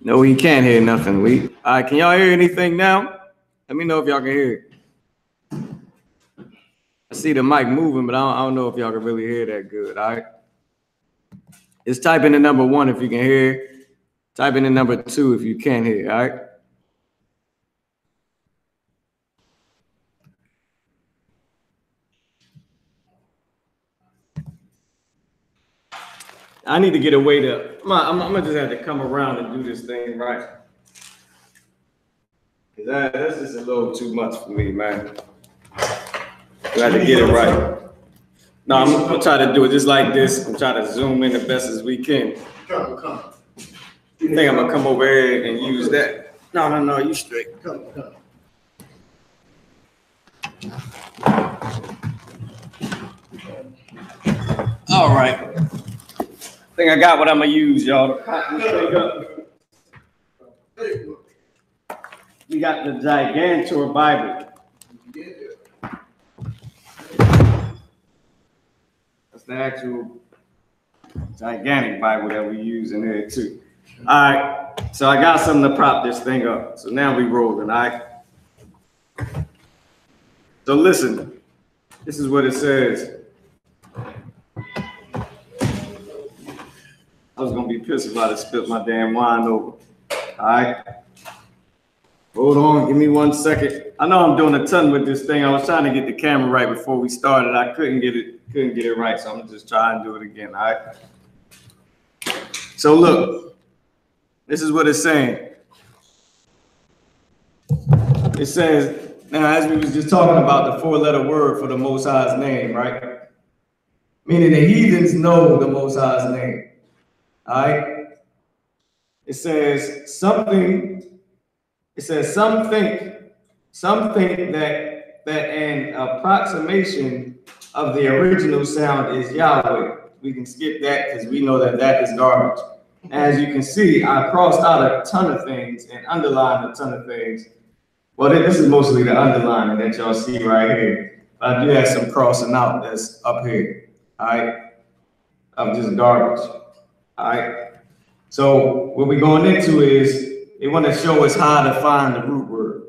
No, we can't hear nothing. All right, can y'all hear anything now? Let me know if y'all can hear it. I see the mic moving, but I don't know if y'all can really hear that good, all right? It's type in the number 1 if you can hear. Type in the number 2 if you can't hear, all right? I need to get a way to, I'm gonna just have to come around and do this thing right. Cause that's just a little too much for me, man. I have to get it right. No, I'm gonna try to do it just like this. I'm trying to zoom in the best as we can. Come. You think I'm gonna come over here and use that? No, you straight. Come. All right. I think I got what I'm gonna use, y'all. We got the Gigantor Bible. That's the actual gigantic Bible that we use in here too. All right, so I got something to prop this thing up. So now we rolling, all right? So listen, this is what it says. I was gonna be pissed if I had spilled my damn wine over. All right. Hold on, give me 1 second. I know I'm doing a ton with this thing. I was trying to get the camera right before we started. I couldn't get it right, so I'm gonna just try and do it again. All right. So look, this is what it's saying. It says, now as we was just talking about the 4-letter word for the Most High's name, right? Meaning the heathens know the Most High's name. All right. It says something. It says some think that an approximation of the original sound is Yahweh. We can skip that because we know that is garbage. As you can see, I crossed out a ton of things and underlined a ton of things. Well, this is mostly the underlining that y'all see right here. But I do have some crossing out that's up here. All right, of just garbage. All right. So what we're going into is they want to show us how to find the root word.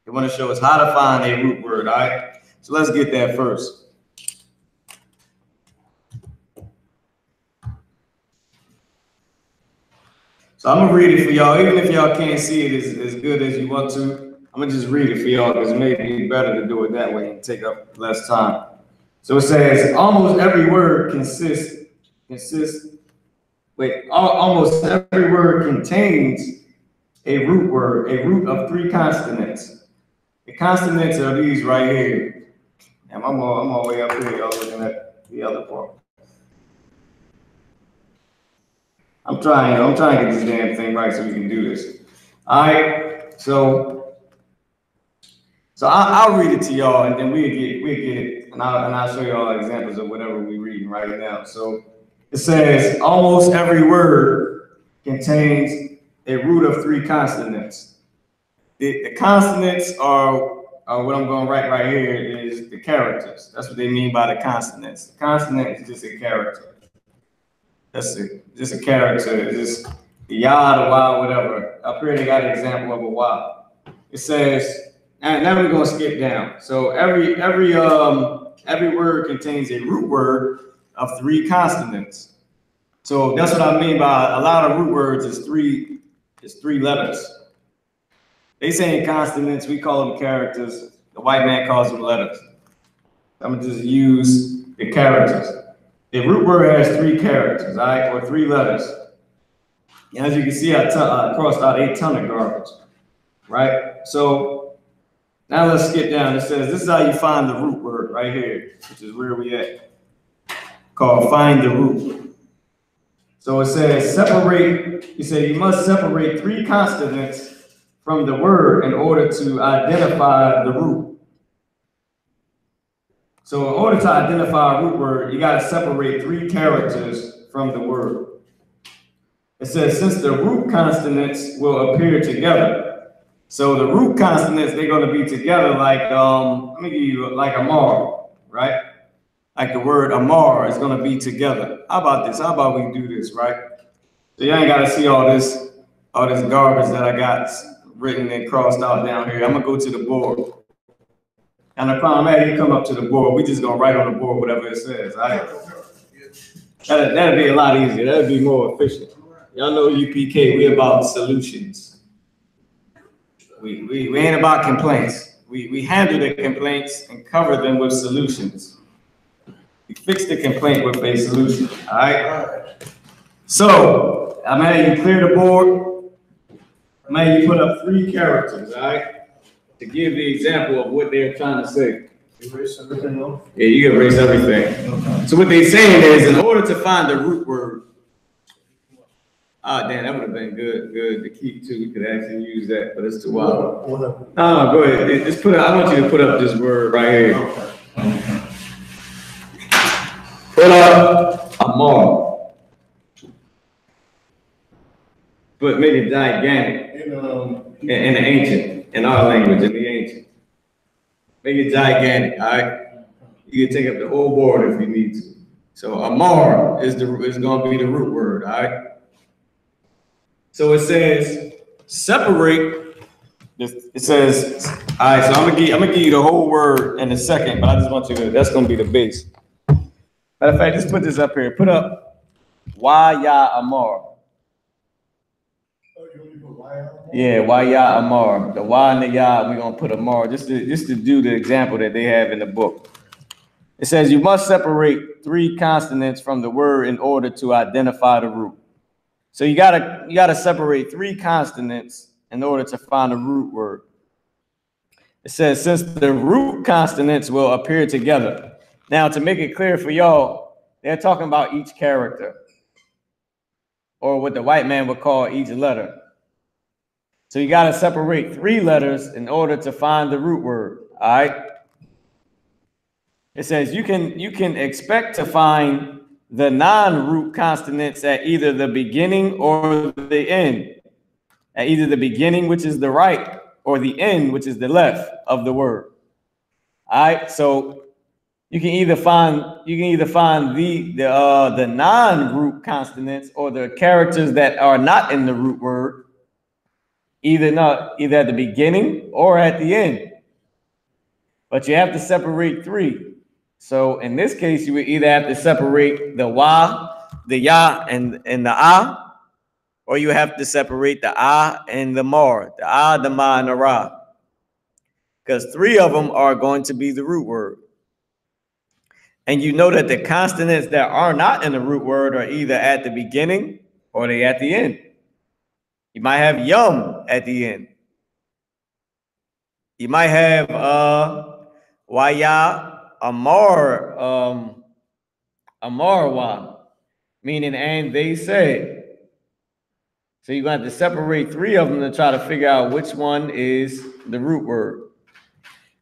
They want to show us how to find a root word, all right? So let's get that first. So I'm going to read it for y'all. Even if y'all can't see it as good as you want to, I'm going to just read it for y'all because it may be better to do it that way and take up less time. So it says, almost every word almost every word contains a root word, a root of 3 consonants. The consonants are these right here. And I'm all the way up here, y'all looking at the other part. I'm trying to get this damn thing right so we can do this. All right, so I'll read it to y'all and then we'll get it, and I'll show y'all examples of whatever we're reading right now. So it says almost every word contains a root of 3 consonants. The consonants are what I'm going to write right here is the characters. That's what they mean by the consonants. The consonant is just a character. That's it. Just a character. It's just the yah, the wah, whatever. Up here they got an example of a wah. It says, and now we're going to skip down. So every word contains a root word of 3 consonants. So that's what I mean by a lot of root words is 3 letters. They say consonants, we call them characters. The white man calls them letters. I'm gonna just use the characters. The root word has 3 characters, all right, or 3 letters. And as you can see, I crossed out a ton of garbage, right? So now let's skip down. It says this is how you find the root word right here, which is where we at, called find the root. So it says you must separate 3 consonants from the word in order to identify the root. So in order to identify a root word, you got to separate 3 characters from the word. It says since the root consonants will appear together. So the root consonants, they're going to be together like, let me give you like Amar, right? Like the word Amar is going to be together. How about this? How about we do this, right? So you ain't got to see all this all this garbage that I got written and crossed out down here. I'm gonna go to the board. And the problem is, you come up to the board, we just gonna write on the board whatever it says. All right? That'd be a lot easier. That'd be more efficient. Y'all know UPK, we about solutions. We ain't about complaints. We handle the complaints and cover them with solutions. We fix the complaint with a solution. All right? So, I'm gonna have you clear the board. I'm gonna have you put up 3 characters, all right? To give the example of what they're trying to say. Erase everything else? Yeah, you can erase everything. Okay. So what they're saying is, in order to find the root word, damn, that would have been good to keep too. We could actually use that, but it's too wild. No, go ahead. Just put up, I want you to put up this word right here. Okay. Put up Amar. But make it gigantic in the ancient, in our language, in the ancient. Make it gigantic, all right? You can take up the whole board if you need to. So Amar is going to be the root word, all right? So it says separate. It says, all right. So I'm gonna give you the whole word in a second, but I just want you to. That's going to be the base. Matter of fact, just put this up here. Put up Y-Ya Amar. Yeah, Y-Ya Amar. The Y and the Ya, we're gonna put Amar just to do the example that they have in the book. It says you must separate 3 consonants from the word in order to identify the root. So you gotta separate 3 consonants in order to find the root word. It says since the root consonants will appear together. Now to make it clear for y'all, they're talking about each character, or what the white man would call each letter. So you got to separate 3 letters in order to find the root word, all right? It says you can expect to find the non-root consonants at either the beginning or the end. At either the beginning, which is the right, or the end, which is the left of the word. All right, so you can either find the non-root consonants or the characters that are not in the root word. Either at the beginning or at the end. But you have to separate 3. So in this case, you would either have to separate the Y, the Ya, and the Ah, or you have to separate the Ah and the Mar, the Ah, the Ma, and the Ra. Because 3 of them are going to be the root word. And you know that the consonants that are not in the root word are either at the beginning or they at the end. You might have yum at the end. You might have Y-Ya Amar, Amarwa, meaning and they say. So you're going to have to separate 3 of them to try to figure out which one is the root word.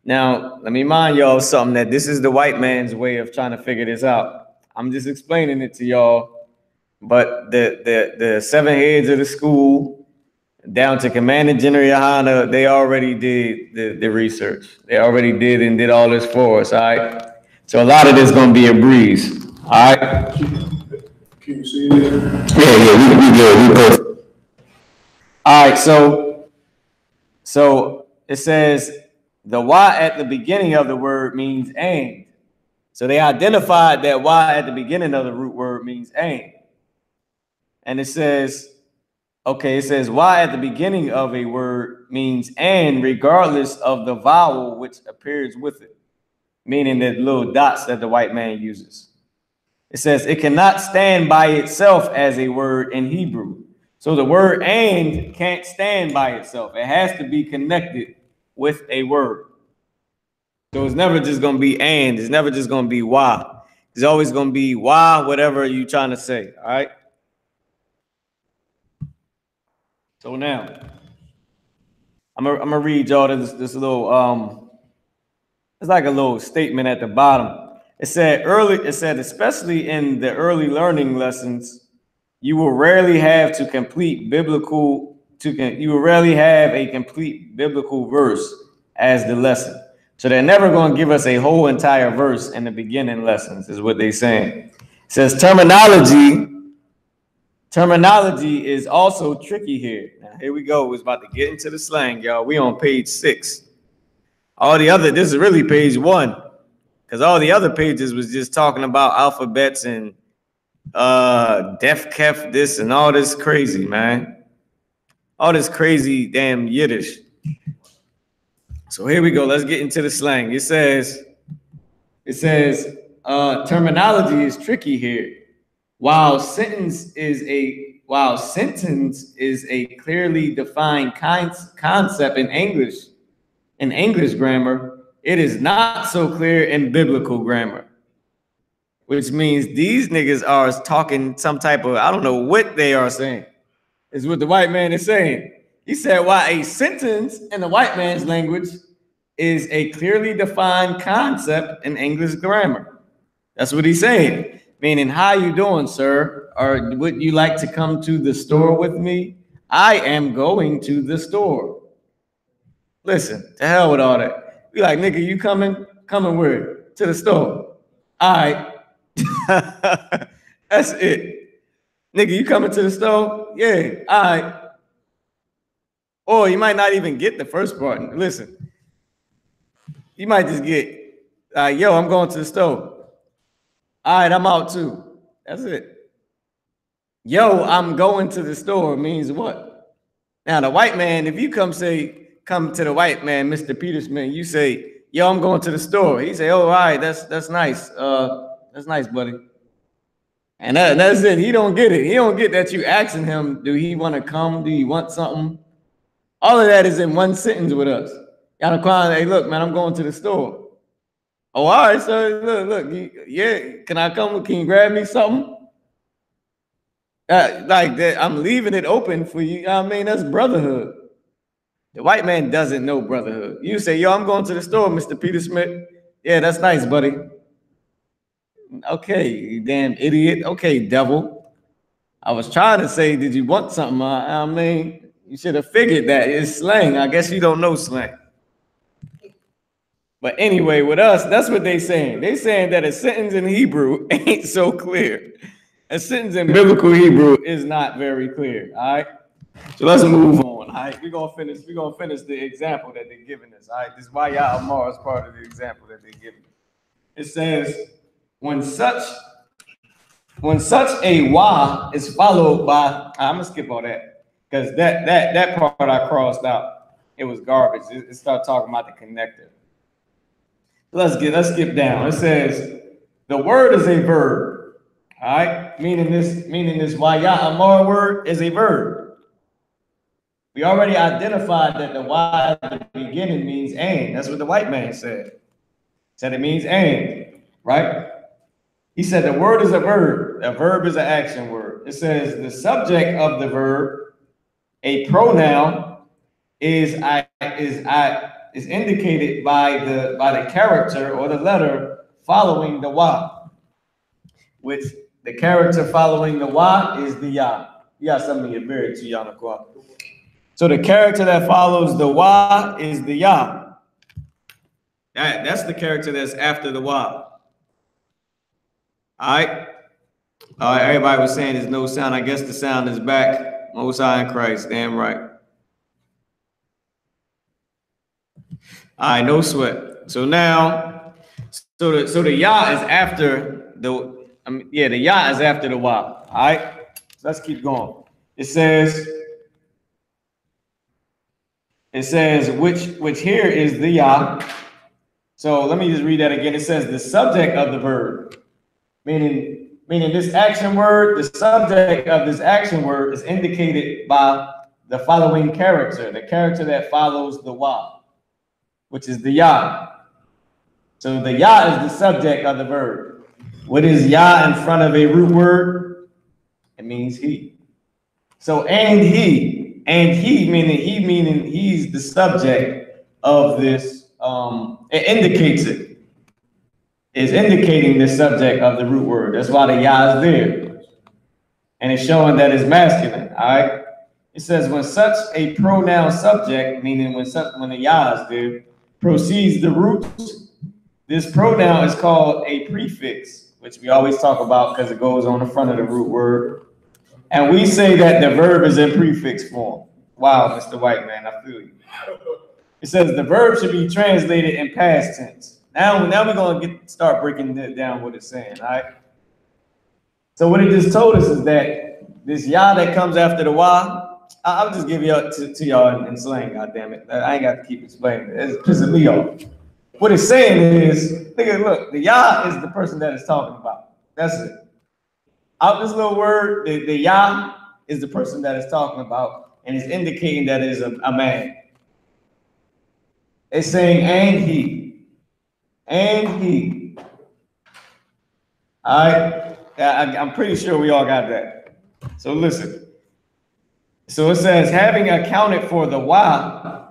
Now, let me remind y'all something, that this is the white man's way of trying to figure this out. I'm just explaining it to y'all, but the 7 heads of the school, down to Commander General Yohanna, they already did the research. They already did all this for us, all right? So a lot of this is going to be a breeze, all right? Can you see it? Yeah, we good. All right, so it says the Y at the beginning of the word means and. So they identified that Y at the beginning of the root word means and. And it says, okay, it says Y at the beginning of a word means and regardless of the vowel which appears with it, meaning the little dots that the white man uses. It says it cannot stand by itself as a word in Hebrew. So the word and can't stand by itself. It has to be connected with a word. So it's never just going to be and. It's never just going to be Y. It's always going to be Y, whatever you're trying to say, all right? So now, I'm gonna read y'all this little, it's like a little statement at the bottom. It said, especially in the early learning lessons, you will rarely have a complete biblical verse as the lesson. So they're never going to give us a whole entire verse in the beginning lessons, is what they're saying. It says terminology Terminology is also tricky here. Now, here we go. We're about to get into the slang, y'all. We on page 6. All the other, this is really page 1, because all the other pages was just talking about alphabets and def kef this and all this crazy, man. All this crazy damn Yiddish. So here we go. Let's get into the slang. It says terminology is tricky here. While sentence is a clearly defined concept in English grammar, it is not so clear in biblical grammar. Which means these niggas are talking some type of, I don't know what they are saying. Is what the white man is saying. He said, while a sentence in the white man's language is a clearly defined concept in English grammar. That's what he's saying. Meaning, how you doing, sir? Or would you like to come to the store with me? I am going to the store. Listen, to hell with all that. Be like, nigga, you coming? Coming where? To the store. All right. That's it. Nigga, you coming to the store? Yeah, all right. Or you might not even get the first part. Listen, you might just get, yo, I'm going to the store. All right, I'm out too. That's it. Yo, I'm going to the store means what? Now, the white man, if you come to the white man, Mr. Peterson, you say, yo, I'm going to the store. He say, oh, all right, that's nice. That's nice, buddy. And that's it. He don't get it. He don't get that you asking him, do he want to come? Do you want something? All of that is in one sentence with us. Y'all crying, hey, look, man, I'm going to the store. Oh, all right, sir. Look, yeah, can I come? Can you grab me something? Like that, I'm leaving it open for you. I mean, that's brotherhood. The white man doesn't know brotherhood. You say, yo, I'm going to the store, Mr. Peter Smith. Yeah, that's nice, buddy. Okay, you damn idiot. Okay, devil. I was trying to say, did you want something? I mean, you should have figured that. It's slang. I guess you don't know slang. But anyway, with us, that's what they saying. They saying that a sentence in Hebrew ain't so clear. A sentence in biblical Hebrew is not very clear. All right. So let's move on. All right. We're gonna finish the example that they're giving us. All right. This Y.AHNNA is part of the example that they're giving. It says, when such a Y is followed by, I'm gonna skip all that because that part I crossed out. It was garbage. It started talking about the connector. Let's skip down. It says the word is a verb. All right, meaning this Y.AHNNA word is a verb. We already identified that the Y at the beginning means and. That's what the white man said. Said it means and, right? He said the word is a verb. A verb is an action word. It says the subject of the verb, a pronoun, is indicated by the character or the letter following the Y, which the character following the Y is the Ya. You got something in your beard too, y'all. So the character that follows the Y is the Ya. That's the character that's after the Y. All right. Everybody was saying there's no sound. I guess the sound is back. Most High in Christ. Damn right. All right, no sweat. So now, so the Ya is after the the Ya is after the Y. All right. So let's keep going. It says which here is the Ya. So let me just read that again. It says the subject of the verb. Meaning this action word, the subject of this action word is indicated by the following character, the character that follows the Y, which is the Ya. So the Ya is the subject of the verb. What is Ya in front of a root word? It means he. So and he meaning he's the subject of this. It indicates it. Is indicating the subject of the root word. That's why the Ya is there. And it's showing that it's masculine. All right. It says when such a pronoun subject, meaning when the Ya is there, proceeds the root, this pronoun is called a prefix, which we always talk about because it goes on the front of the root word. And we say that the verb is in prefix form. Wow, Mr. White Man, I feel you. It says the verb should be translated in past tense. Now we're gonna start breaking down what it's saying, all right? So what it just told us is that this yah that comes after the wah, I'll just give you to y'all in slang, goddammit. I ain't got to keep explaining it. It's pissing me off. What it's saying is, look, the yah is the person that it's talking about. That's it. Out this little word, the yah is the person that it's talking about, and it's indicating that it is a man. It's saying, and he. All right? I'm pretty sure we all got that. So listen. So it says, having accounted for the wah,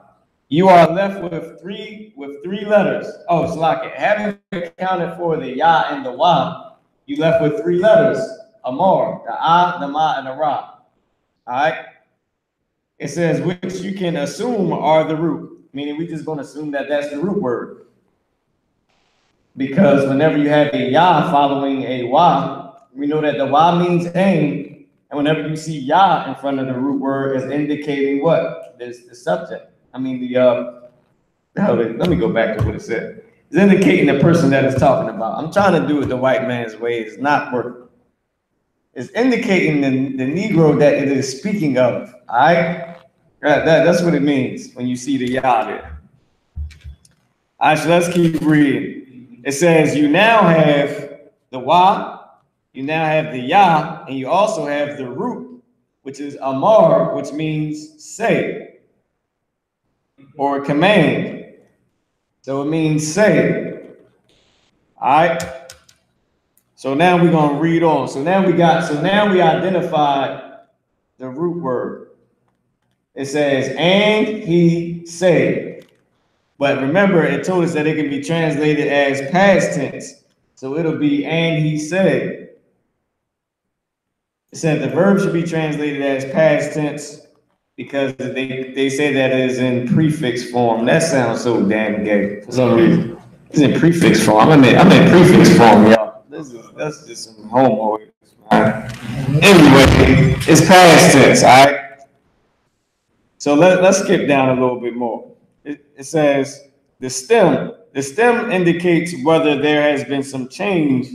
you are left with three letters. Oh, Salaki. Having accounted for the yah and the wah, you left with three letters. Amar, the ah, the ma, and the ra. All right? It says, which you can assume are the root. Meaning we're just going to assume that that's the root word. Because whenever you have a yah following a wah, we know that the wah means ain. And whenever you see yah in front of the root word, is indicating what? There's the subject. I mean, let me go back to what it said. It's indicating the person that it's talking about. I'm trying to do it the white man's way. It's not working. It's indicating the Negro that it is speaking of. All right? That's what it means when you see the yah there. All right, so let's keep reading. It says, you now have the wah, you now have the yah, and you also have the root, which is amar, which means say, or command. So it means say. All right. So now we're gonna read on. So now we identified the root word. It says, and he said. But remember, it told us that it can be translated as past tense. So it'll be, and he said. It said the verb should be translated as past tense because they say that it is in prefix form. That sounds so damn gay for some reason. It's in prefix form. I'm in prefix form, y'all. That's just some homo. Anyway, it's past tense, all right? So let's skip down a little bit more. It says the stem. The stem indicates whether there has been some change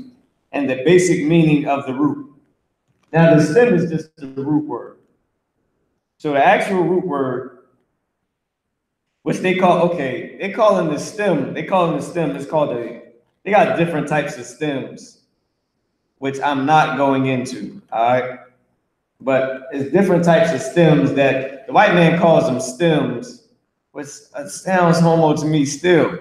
in the basic meaning of the root. Now, the stem is just the root word. So the actual root word, which they call the stem, it's called they got different types of stems, which I'm not going into, all right? But it's different types of stems that the white man calls them stems, which sounds homo to me still.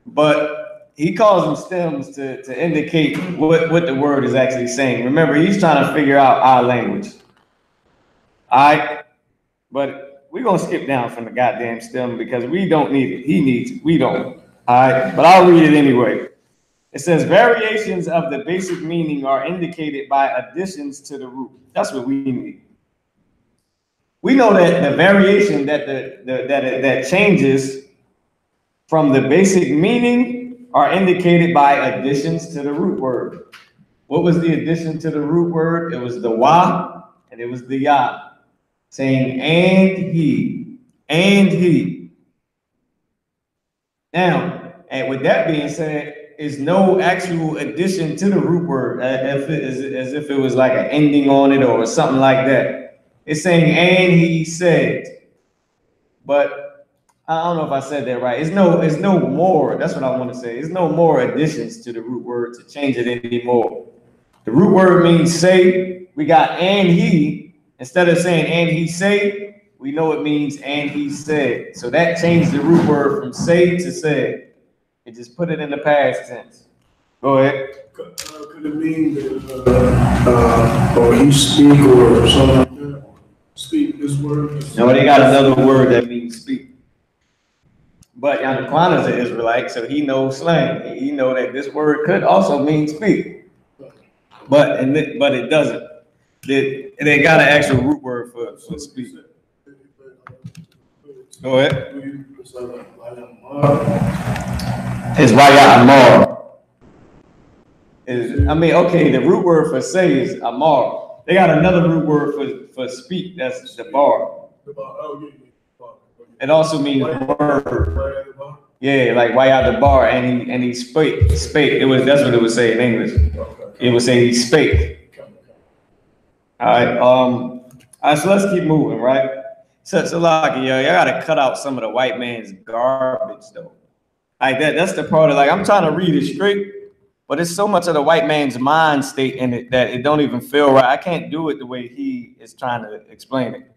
But he calls them stems to indicate what the word is actually saying. Remember, he's trying to figure out our language. All right? But we're going to skip down from the goddamn stem because we don't need it. He needs it. We don't. All right? But I'll read it anyway. It says, variations of the basic meaning are indicated by additions to the root. That's what we need. We know that the variation that changes from the basic meaning are indicated by additions to the root word. What was the addition to the root word? It was the wah and it was the yah, saying and he. Now, and with that being said, is no actual addition to the root word as if it was like an ending on it or something like that. It's saying and he said, but I don't know if I said that right. It's no more. That's what I want to say. There's no more additions to the root word to change it anymore. The root word means say. We got and he. Instead of saying and he say, we know it means and he said. So that changed the root word from say to said. It just put it in the past tense. Go ahead. Could it mean that, or he speak or something like that? Speak this word? No, they got another word that means speak. But Yanakwan is an Israelite, so he knows slang. He knows that this word could also mean speak. But it doesn't. They got an actual root word for speak. Go ahead. It's Vayamar. The root word for say is amar. They got another root word for speak. That's the bar. It also means word. Yeah, like why out the bar, and he spake. It was that's what it would say in English. It would say he spake. All right. So let's keep moving, right? So like, y'all gotta cut out some of the white man's garbage, though. Like that's the part of, like, I'm trying to read it straight, but it's so much of the white man's mind state in it that it don't even feel right. I can't do it the way he is trying to explain it.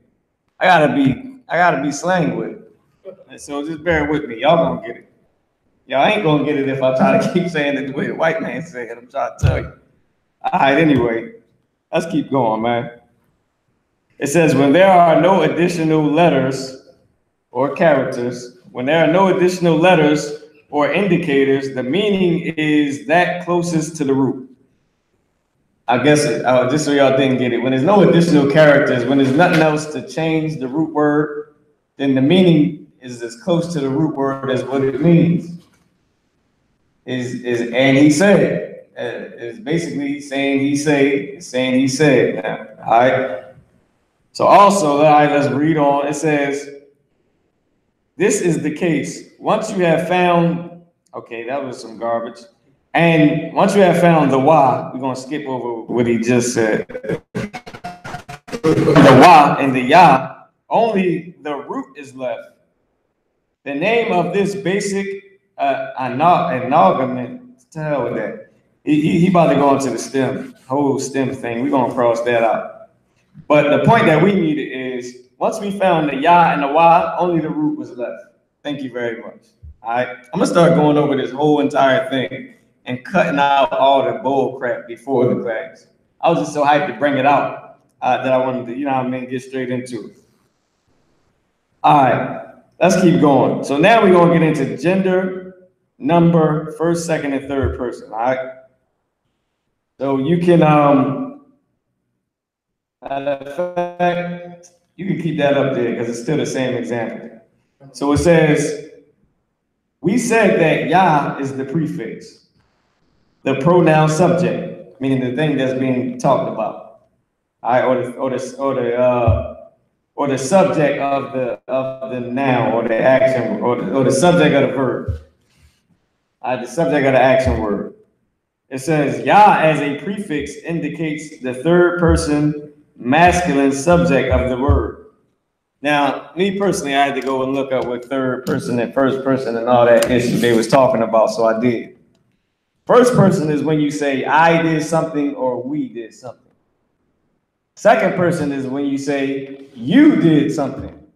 I gotta be slang with it. So just bear with me. Y'all gonna get it. Y'all ain't gonna get it if I try to keep saying it the way the white man said it. I'm trying to tell you. All right, anyway, let's keep going, man. It says, when there are no additional letters or characters, when there are no additional letters or indicators, the meaning is that closest to the root. I guess, just so y'all didn't get it, when there's no additional characters, when there's nothing else to change the root word, then the meaning is as close to the root word as what it means. And he said, is basically saying he said. Now, all right. So also, all right, let's read on. It says, this is the case. Once you have found, okay, that was some garbage. And once you have found the why, we're gonna skip over what he just said. The why and the yah, only the root is left. The name of this basic amalgamate, to hell with that. He about to go into the whole stem thing. We're gonna cross that out. But the point that we needed is, once we found the yah and the why, only the root was left. Thank you very much. All right, I'm gonna start going over this whole entire thing and cutting out all the bull crap before the class. I was just so hyped to bring it out that I wanted to, you know what I mean, get straight into it. All right, let's keep going. So now we're gonna get into gender, number, first, second, and third person. All right. So you can you can keep that up there because it's still the same example. So it says, we said that Yah is the prefix, the pronoun subject, meaning the thing that's being talked about, all right, or the subject of the noun or the action or the subject of the verb, all right, the subject of the action word. It says Yah as a prefix indicates the third person masculine subject of the word. Now, me personally, I had to go and look up what third person and first person and all that issue they was talking about, so I did. First person is when you say I did something or we did something. Second person is when you say you did something.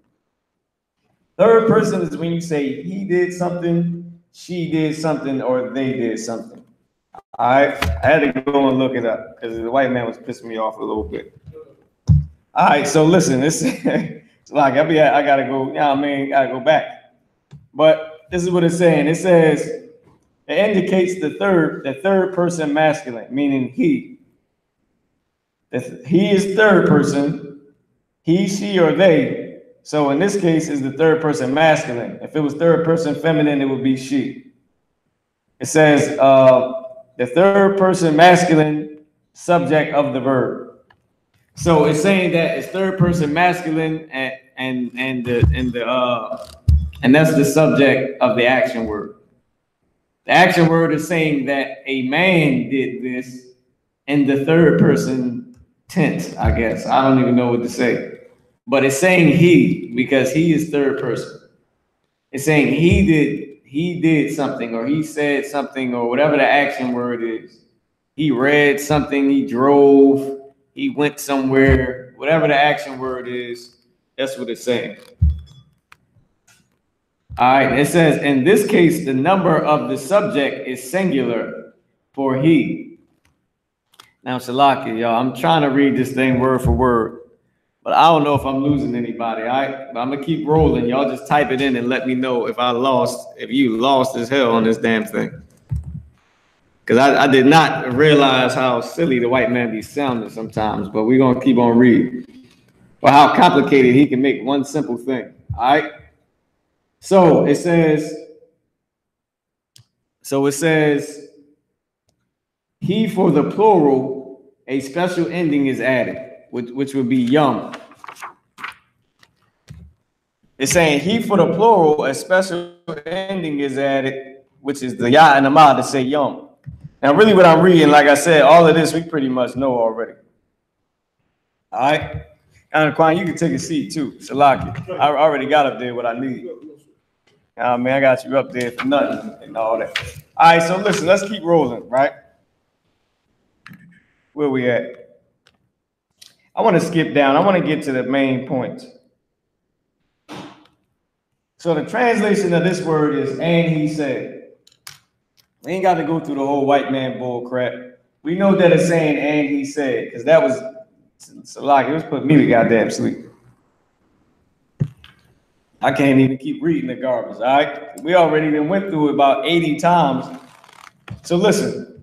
Third person is when you say he did something, she did something, or they did something. All right, I had to go and look it up because the white man was pissing me off a little bit. All right, so listen, this it's like I gotta go, you know what I mean, gotta go back. But this is what it's saying. It says it indicates the third person masculine, meaning he. He is third person, he, she, or they. So in this case, is the third person masculine. If it was third person feminine, it would be she. It says the third person masculine subject of the verb. So it's saying that it's third person masculine and that's the subject of the action word. The action word is saying that a man did this in the third person tense, I guess. I don't even know what to say. But it's saying he because he is third person. It's saying he did something or he said something or whatever the action word is. He read something, he drove, he went somewhere, whatever the action word is, that's what it's saying. All right, it says, in this case, the number of the subject is singular for he. Now, Shalaki, y'all, I'm trying to read this thing word for word, but I don't know if I'm losing anybody, all right? But I'm gonna keep rolling. Y'all just type it in and let me know if you lost as hell on this damn thing. Because I did not realize how silly the white man be sounding sometimes, but we're going to keep on reading. Or how complicated he can make one simple thing, all right? So it says, he for the plural a special ending is added, which would be yum. It's saying he for the plural, a special ending is added, which is the ya and the ma to say yum. Now, really what I'm reading, like I said, all of this we pretty much know already. All right? And Quan, you can take a seat too. Shalaki. I already got up there what I need. Man, I got you up there for nothing and all that. All right, so listen, let's keep rolling, right? Where we at? I want to skip down. I want to get to the main point. So the translation of this word is, and he said. We ain't got to go through the whole white man bull crap. We know that it's saying, and he said, because that was, it was putting me to goddamn sleep. I can't even keep reading the garbage, all right? We already went through it about 80 times. So listen,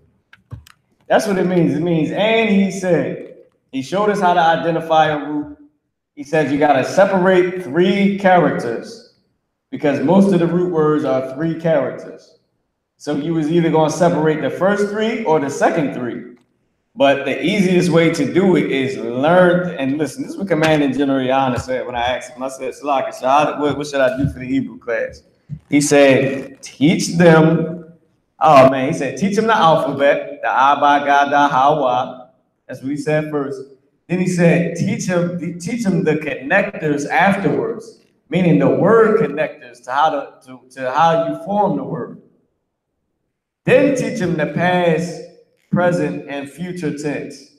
that's what it means. It means, and he said. He showed us how to identify a root. He says you got to separate 3 characters because most of the root words are 3 characters. So you was either going to separate the first 3 or the second 3. But the easiest way to do it is learn and listen. This is what Commanding General Yahanna said when I asked him. I said, Salaki, what should I do for the Hebrew class? He said, teach them. Oh, man. He said, teach them the alphabet, the Abba, Gada, Hawa. That's what he said first. Then he said, teach them the connectors afterwards, meaning the word connectors to how you form the word. Then teach them the past, present, and future tense.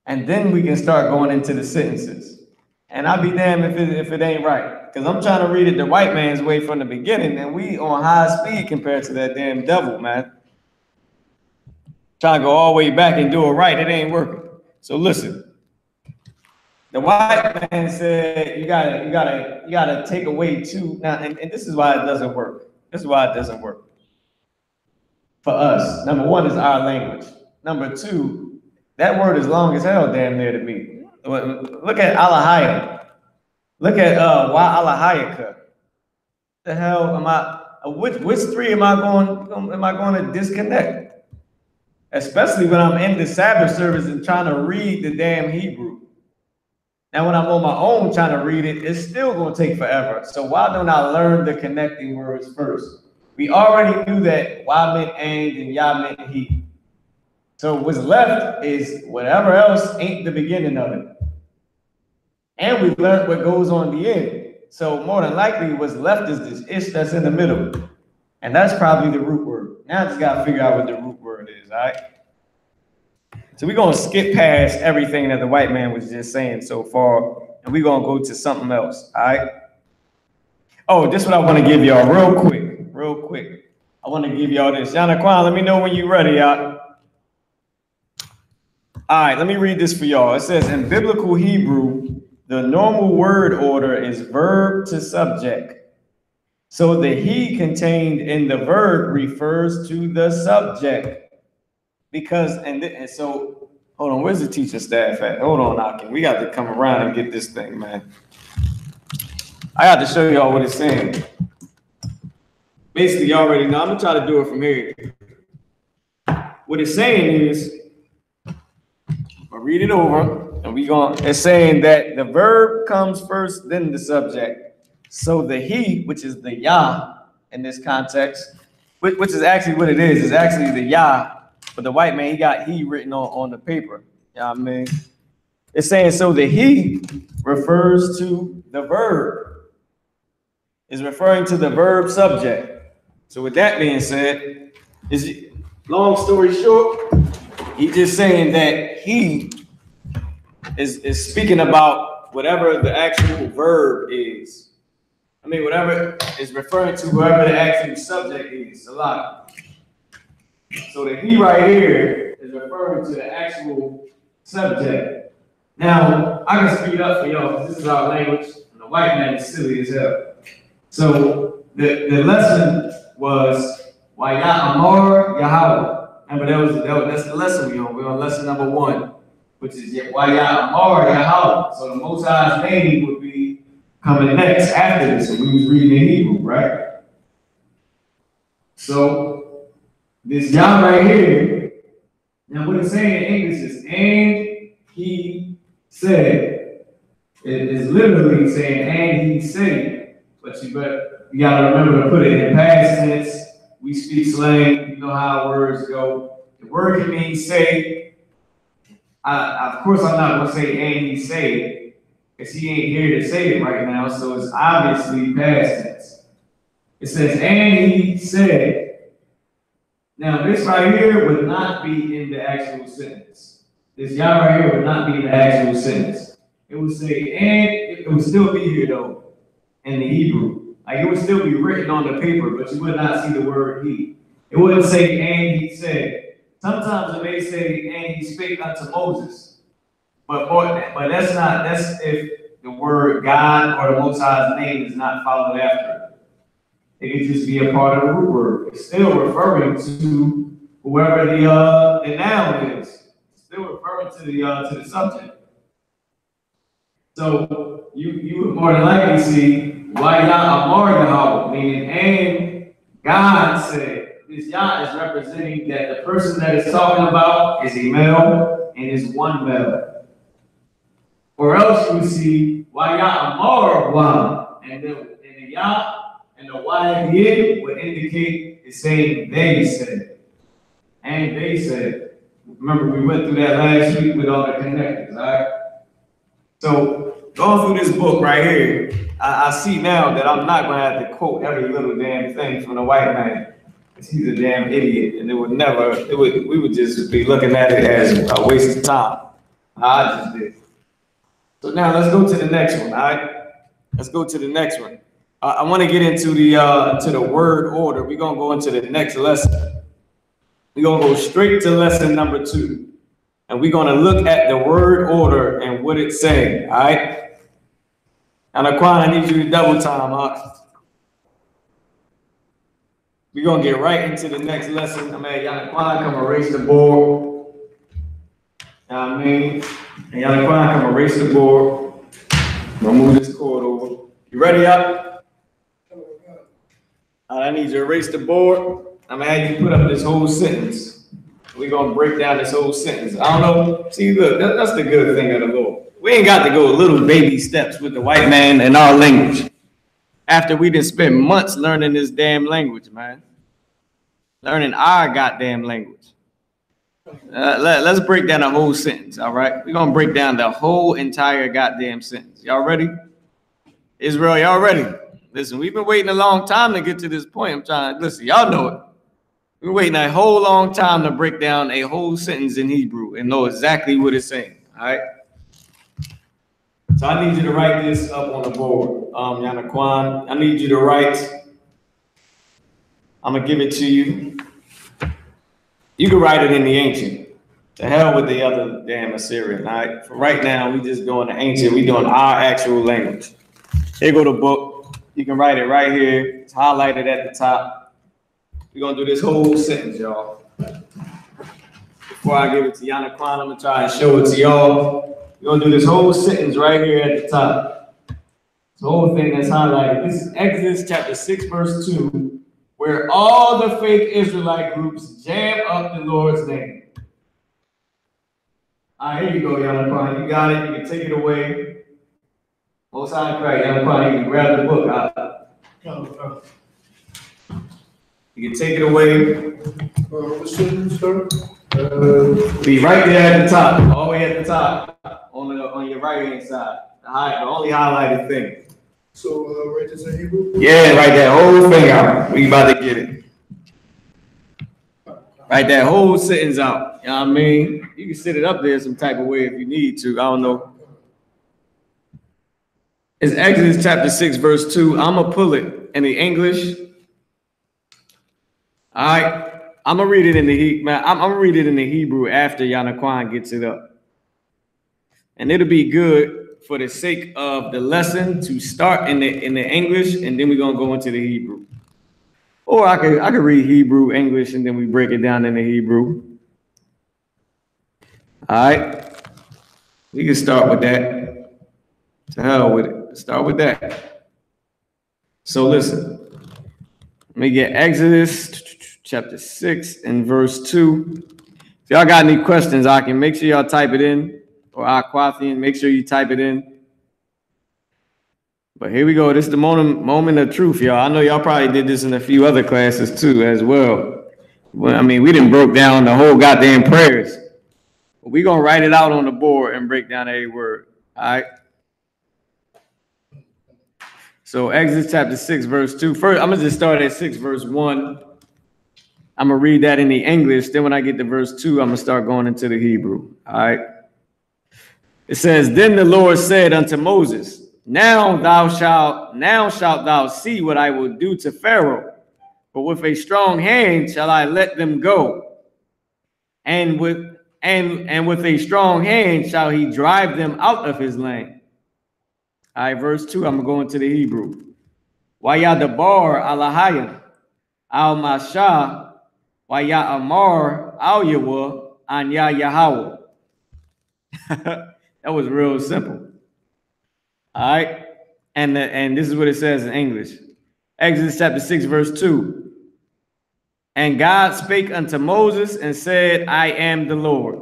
And then we can start going into the sentences. And I'll be damned if it ain't right. Because I'm trying to read it the white man's way from the beginning, and we on high speed compared to that damn devil, man. Trying to go all the way back and do it right, it ain't working. So listen. The white man said you gotta take away 2. Now, and this is why it doesn't work. This is why it doesn't work. For us, number 1 is our language. Number 2, that word is long as hell damn near to me. Look at Alahaya. Look at why Alahayaka. The hell am I? Which 3 am I going to disconnect? Especially when I'm in the Sabbath service and trying to read the damn Hebrew. Now, when I'm on my own trying to read it, it's still going to take forever. So why don't I learn the connecting words first? We already knew that why meant and ya meant he. So what's left is whatever else ain't the beginning of it. And we learned what goes on the end. So more than likely what's left is this ish that's in the middle. And that's probably the root word. Now I just got to figure out what the root word is, all right? So we're going to skip past everything that the white man was just saying so far, and we're going to go to something else, all right? Oh, this is what I want to give y'all real quick. I want to give y'all this. Yana Kwan, let me know when you're ready, y'all. All right, let me read this for y'all. It says, in biblical Hebrew, the normal word order is verb to subject. So the he contained in the verb refers to the subject. Because, and so, hold on, where's the teacher staff at? Hold on, Akin. We got to come around and get this thing, man. I got to show y'all what it's saying. Basically, you already know. I'm going to try to do it from here. What it's saying is, I'll read it over, and it's saying that the verb comes first, then the subject. So the he, which is the Yah in this context, which is actually what it is actually the Yah. But the white man, he got he written on the paper. You know what I mean? It's saying, so the he refers to the verb. Is referring to the verb subject. So with that being said, long story short, he's just saying that he is speaking about whatever the actual verb is. I mean, whatever is referring to whoever the actual subject is. A lot. So the he right here is referring to the actual subject. Now, I can speed up for y'all because this is our language, and the white man is silly as hell. So the lesson was Waya Amar Yahweh. Remember, that's the lesson we're on. We're on lesson number 1, which is Waya Amar Yahweh. So the Most High's name would be coming next after this. And we was reading in Hebrew, right? So this Yah right here Now, what it's saying in English is, and he said. It is literally saying, and he said. But you gotta remember to put it in past tense. We speak slang, you know how words go. The word can mean say. Of course, I'm not gonna say, and he said, because he ain't here to say it right now, so it's obviously past tense. It says, and he said. Now, this right here would not be in the actual sentence. This Yah right here would not be in the actual sentence. It would say, and it would still be here though, in the Hebrew. Like it would still be written on the paper, but you would not see the word he. It wouldn't say, and he said. Sometimes it may say, and he spake unto Moses. But that's if the word God or the Most High's name is not followed after it. It could just be a part of the root word. It's still referring to whoever the noun is. It's still referring to the subject. So you would more than likely see why Yah Amar Yahweh, meaning and God said. This Yah is representing that the person that is talking about is a male and is one male. Or else you see why Yah Amar Wah, and the Yah and the Y at the end would indicate it's saying they said. And they said. Remember, we went through that last week with all the connectors, all right? So, going through this book right here, I see now that I'm not going to have to quote every little damn thing from the white man. Because he's a damn idiot, and we would just be looking at it as a waste of time. I just did. So now let's go to the next one, all right? Let's go to the next one. I want to get into the word order. We're going to go into the next lesson. We're going to go straight to lesson number 2. And we're going to look at the word order and what it's saying, all right? And Aquan, I need you to double time, huh? We're going to get right into the next lesson. I mean, Yanaquan, come erase the board. You know what I mean? And Yanaquan, come erase the board. We'll move this cord over. You ready up? I need you to erase the board. I'm going to have you put up this whole sentence. We're going to break down this whole sentence. I don't know. See, look, that's the good thing of the Lord. We ain't got to go little baby steps with the white man and our language. After we done spent months learning this damn language, man. Learning our goddamn language. Let's break down the whole sentence, all right? We're going to break down the whole entire goddamn sentence. Y'all ready? Israel, y'all ready? Listen, we've been waiting a long time to get to this point. I'm trying to, listen, y'all know it. We're waiting a whole long time to break down a whole sentence in Hebrew and know exactly what it's saying, all right? So I need you to write this up on the board, Yanaquan. I need you to write. I'm going to give it to you. You can write it in the ancient. To hell with the other damn Assyrian, all right? For right now, we just doing the ancient. We doing our actual language. Here go the book. You can write it right here. It's highlighted at the top. We're going to do this whole sentence, y'all. Before I give it to Yanaquan, I'm going to try and show it to y'all. We're going to do this whole sentence right here at the top. The whole thing that's highlighted. This is Exodus chapter 6, verse 2, where all the fake Israelite groups jam up the Lord's name. All right, here you go, Yanaquan. You got it. You can take it away. Most High Christ, Yanaquan, you can grab the book out. You can take it away. Be right there at the top, all the way at the top, on your right hand side. The only highlighted thing. So write this in Hebrew? Yeah, write that whole thing out. We about to get it. Write that whole sentence out. You know what I mean? You can sit it up there some type of way if you need to. I don't know. It's Exodus chapter 6, verse 2. I'm going to pull it in the English. All right. I'm going to read it in the I'm going to read it in the Hebrew after Yanaquan gets it up. And it'll be good for the sake of the lesson to start in the English, and then we're going to go into the Hebrew. Or I could read Hebrew, English, and then we break it down in the Hebrew. All right. We can start with that. To hell with it. Start with that. So listen. Let me get Exodus chapter 6 and verse 2. y'all got any questions, I can make sure y'all type it in, or Aquathian, make sure you type it in. But here we go. This is the moment of truth, y'all. I know y'all probably did this in a few other classes too, as well. Well, I mean, we didn't broke down the whole goddamn prayers. But we're gonna write it out on the board and break down every word. All right. So Exodus chapter 6, verse 2. First, I'm gonna just start at 6, verse 1. I'm gonna read that in the English. Then when I get to verse 2, I'm gonna start going into the Hebrew. All right. It says, "Then the Lord said unto Moses, Now shalt thou see what I will do to Pharaoh, but with a strong hand shall I let them go, and with a strong hand shall he drive them out of his land." All right, verse 2, I'm gonna go into the Hebrew. "Wayadabar alahayim al mashah wayamar al yawa anya Yahweh." That was real simple. All right. And this is what it says in English. Exodus chapter 6, verse 2. "And God spake unto Moses and said, I am the Lord."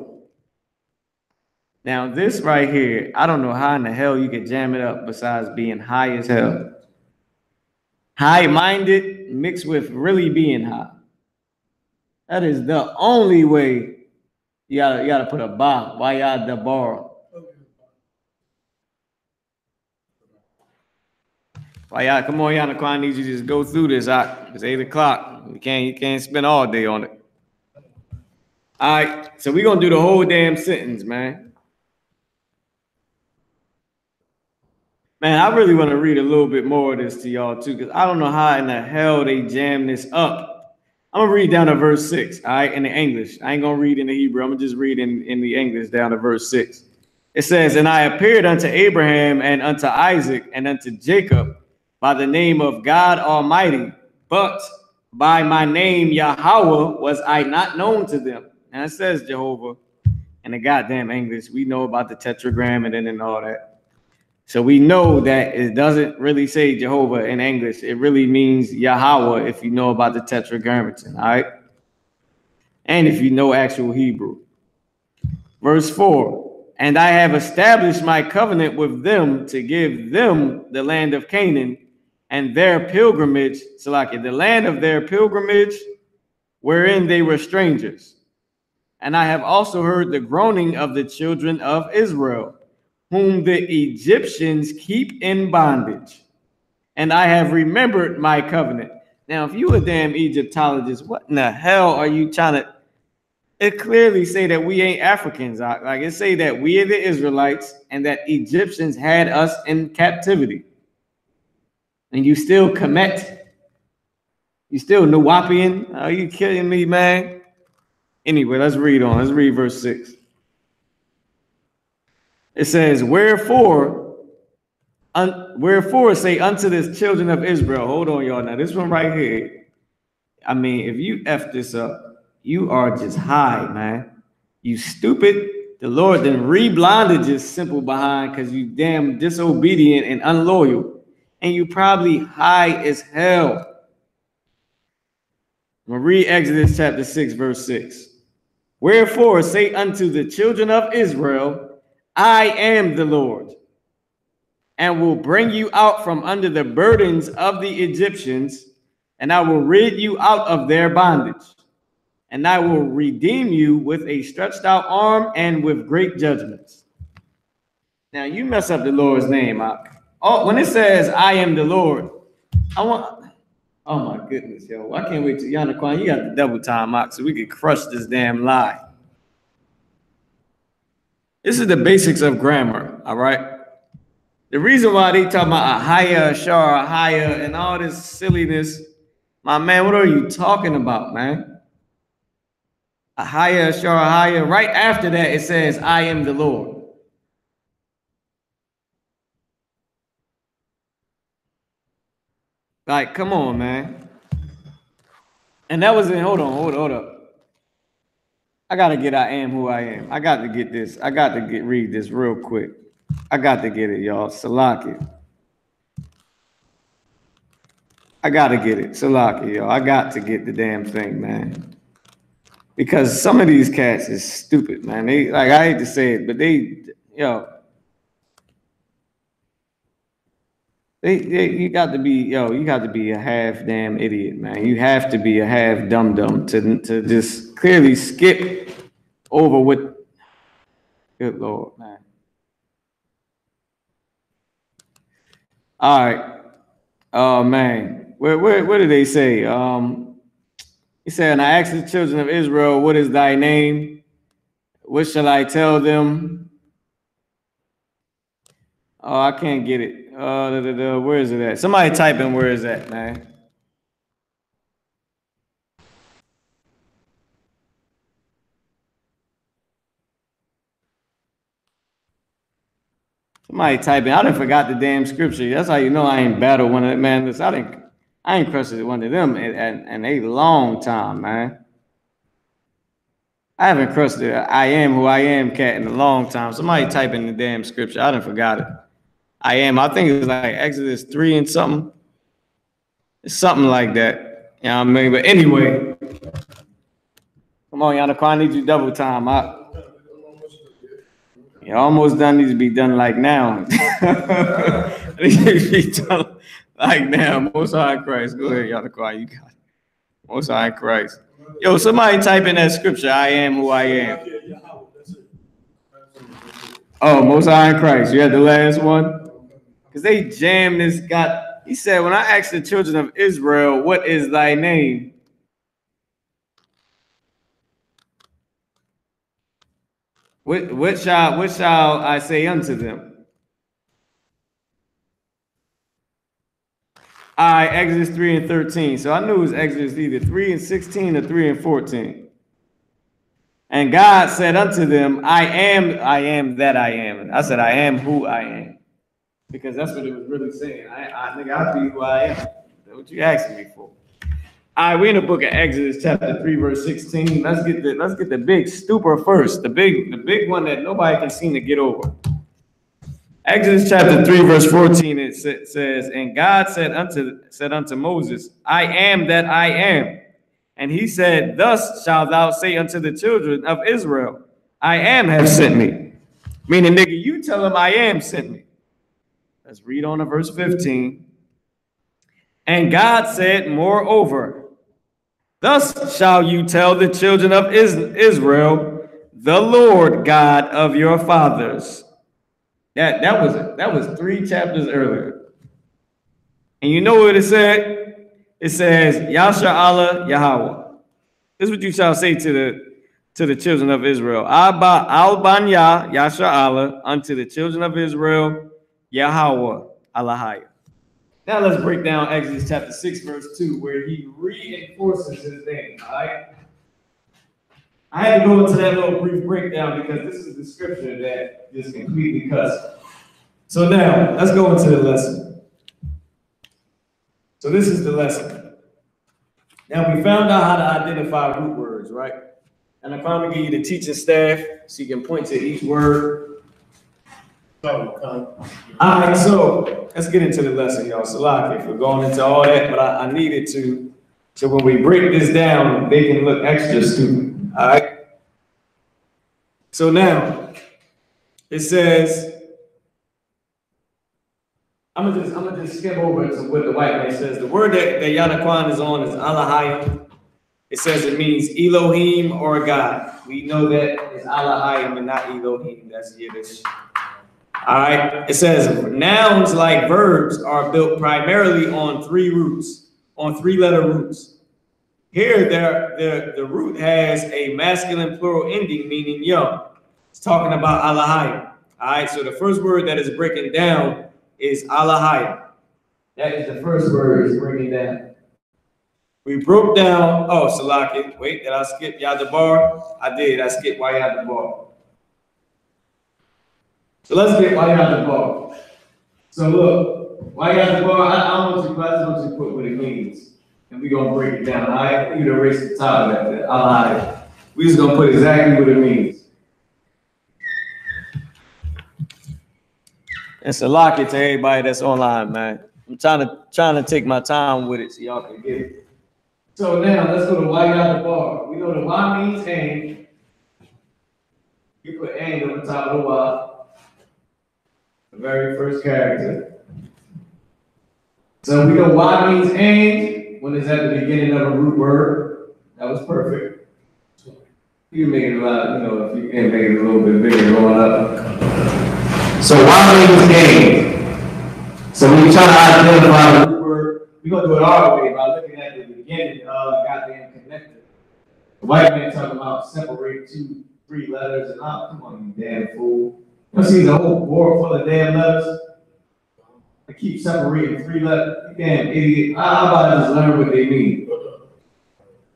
Now this right here, I don't know how in the hell you could jam it up besides being high as hell. High-minded mixed with really being high. That is the only way you gotta put a ba. Wayad the bar. Why, come on, Yana, I need you to just go through this. It's 8 o'clock. You can't spend all day on it. All right, so we're gonna do the whole damn sentence, man. Man, I really want to read a little bit more of this to y'all too, because I don't know how in the hell they jam this up. I'm gonna read down to verse 6, all right, in the English. I ain't gonna read in the Hebrew. I'm gonna just read in the English down to verse 6. It says, "And I appeared unto Abraham and unto Isaac and unto Jacob by the name of God Almighty, but by my name Yahweh was I not known to them." And it says Jehovah in the goddamn English. We know about the tetragrammaton and all that. So we know that it doesn't really say Jehovah in English. It really means Yahweh if you know about the tetragrammaton, all right? And if you know actual Hebrew. Verse 4, "And I have established my covenant with them to give them the land of Canaan, and their pilgrimage," Salaki, "the land of their pilgrimage, wherein they were strangers. And I have also heard the groaning of the children of Israel, whom the Egyptians keep in bondage. And I have remembered my covenant." Now, if you a damn Egyptologist, what in the hell are you trying to? It clearly say that we ain't Africans. Like it say that we are the Israelites and that Egyptians had us in captivity. And you still Kemet. You still Nuwapian. Are you kidding me, man? Anyway, let's read on. Let's read verse 6. It says, "Wherefore say unto the children of Israel." Hold on, y'all. Now, this one right here. I mean, if you F this up, you are just high, man. You stupid. The Lord then re-blinded your simple behind because you damn disobedient and unloyal. And you probably high as hell. I'm going to read Exodus chapter 6, verse 6. "Wherefore say unto the children of Israel, I am the Lord, and will bring you out from under the burdens of the Egyptians, and I will rid you out of their bondage, and I will redeem you with a stretched out arm and with great judgments." Now you mess up the Lord's name. Oh, when it says "I am the Lord," oh my goodness, yo. I can't wait till Yana, you got the double time out so we can crush this damn lie. This is the basics of grammar, all right? The reason why they talk about a higher, shar, higher, and all this silliness, my man, what are you talking about, man? A higher, shar, higher. Right after that, it says, "I am the Lord." Like, come on, man. And that was in, hold up. I got to get "I am who I am." I got to get this. I got to read this real quick. I got to get it, y'all. Salaki. I got to get it. Salaki, y'all. I got to get the damn thing, man. Because some of these cats is stupid, man. They like I hate to say it, but you got to be a half damn idiot, man. You have to be a half dum dum to just clearly skip over what. Good Lord, man. All right. Oh man, where did they say? He said, and I asked the children of Israel, what is thy name? What shall I tell them? Oh, I can't get it. Where is it at? Somebody type in where is that, man? Somebody type in. I done forgot the damn scripture. That's how you know I ain't battled one of them, man. Listen, I ain't crushed one of them in a long time, man. I haven't crushed the I am who I am cat in a long time. Somebody type in the damn scripture. I done forgot it. I am. I think it's like Exodus 3 and something. It's something like that. You know what I mean? But anyway, come on, Yannick, I need you double time. You're almost done. Needs to be done like now. Needs to be done like now. Most High Christ. Go ahead, Yannick. You got it. Most High Christ. Yo, somebody type in that scripture. I am who I am. Oh, Most High Christ. You had the last one? Because they jammed this guy. He said, when I asked the children of Israel, what is thy name? What shall I say unto them? All right, Exodus 3 and 13. So I knew it was Exodus either 3 and 16 or 3 and 14. And God said unto them, I am that I am. And I said, I am who I am. Because that's what it was really saying. I think I'll be who I am. That's what you asking me for. All right, we're in the book of Exodus, chapter 3, verse 16. Let's get the big stupor first. The big one that nobody can seem to get over. Exodus chapter 3, verse 14, it says, and God said unto Moses, I am that I am. And he said, thus shalt thou say unto the children of Israel, I am have sent me. Meaning, nigga, you tell them I am sent me. Let's read on to verse 15. And God said, moreover, thus shall you tell the children of Israel, the Lord God of your fathers. That was 3 chapters earlier. And you know what it said? It says, Yasha Yahweh. This is what you shall say to the children of Israel. Al-Banya Yasha unto the children of Israel, Yahweh Alahaya. Now let's break down Exodus chapter 6, verse 2, where he reinforces his name. All right. I had to go into that little brief breakdown because this is the scripture that just completely cuts. So now, let's go into the lesson. So this is the lesson. Now, we found out how to identify root words, right? And I'm going to give you the teaching staff so you can point to each word. All right, so let's get into the lesson, y'all. Salaki for going into all that, but I needed to, so when we break this down, they can look extra stupid. All right. So now it says, I'm gonna just skim over to what the white man says. The word that Yanakwan is on is Alahayim. It says it means Elohim or God. We know that it's Alahayim and not Elohim. That's Yiddish. All right. It says nouns like verbs are built primarily on 3 roots, on 3-letter roots. Here, the root has a masculine plural ending, meaning young. It's talking about Alahayim. All right, so the first word that is breaking down is Alahayim. That is the first word it's breaking down. We broke down, oh, Salaki. Wait, did I skip Yadabar? I did, I skipped Yadabar. So let's get Yadabar. So look, Yadabar, I want you to put what it means. And we're going to break it down, all right? You can erase the top of that. All right. We're just going to put exactly what it means. It's a lock it to everybody that's online, man. I'm trying to take my time with it so y'all can get it. So now let's go to Y got the bar. We know the Y means and. You put and on the top of the Y. The very first character. So we know Y means and when it's at the beginning of a root word. That was perfect. You can make it a lot, you know, if you can make it a little bit bigger going up. So Y means and. So when you try to identify the root word, we're going to do it our way by looking at the beginning of goddamn connector. The white man talking about separate 2, 3 letters and all. Come on, you damn fool. You see the whole board full of damn letters? I keep separating 3 letters. You damn idiot. How about I just learn what they mean?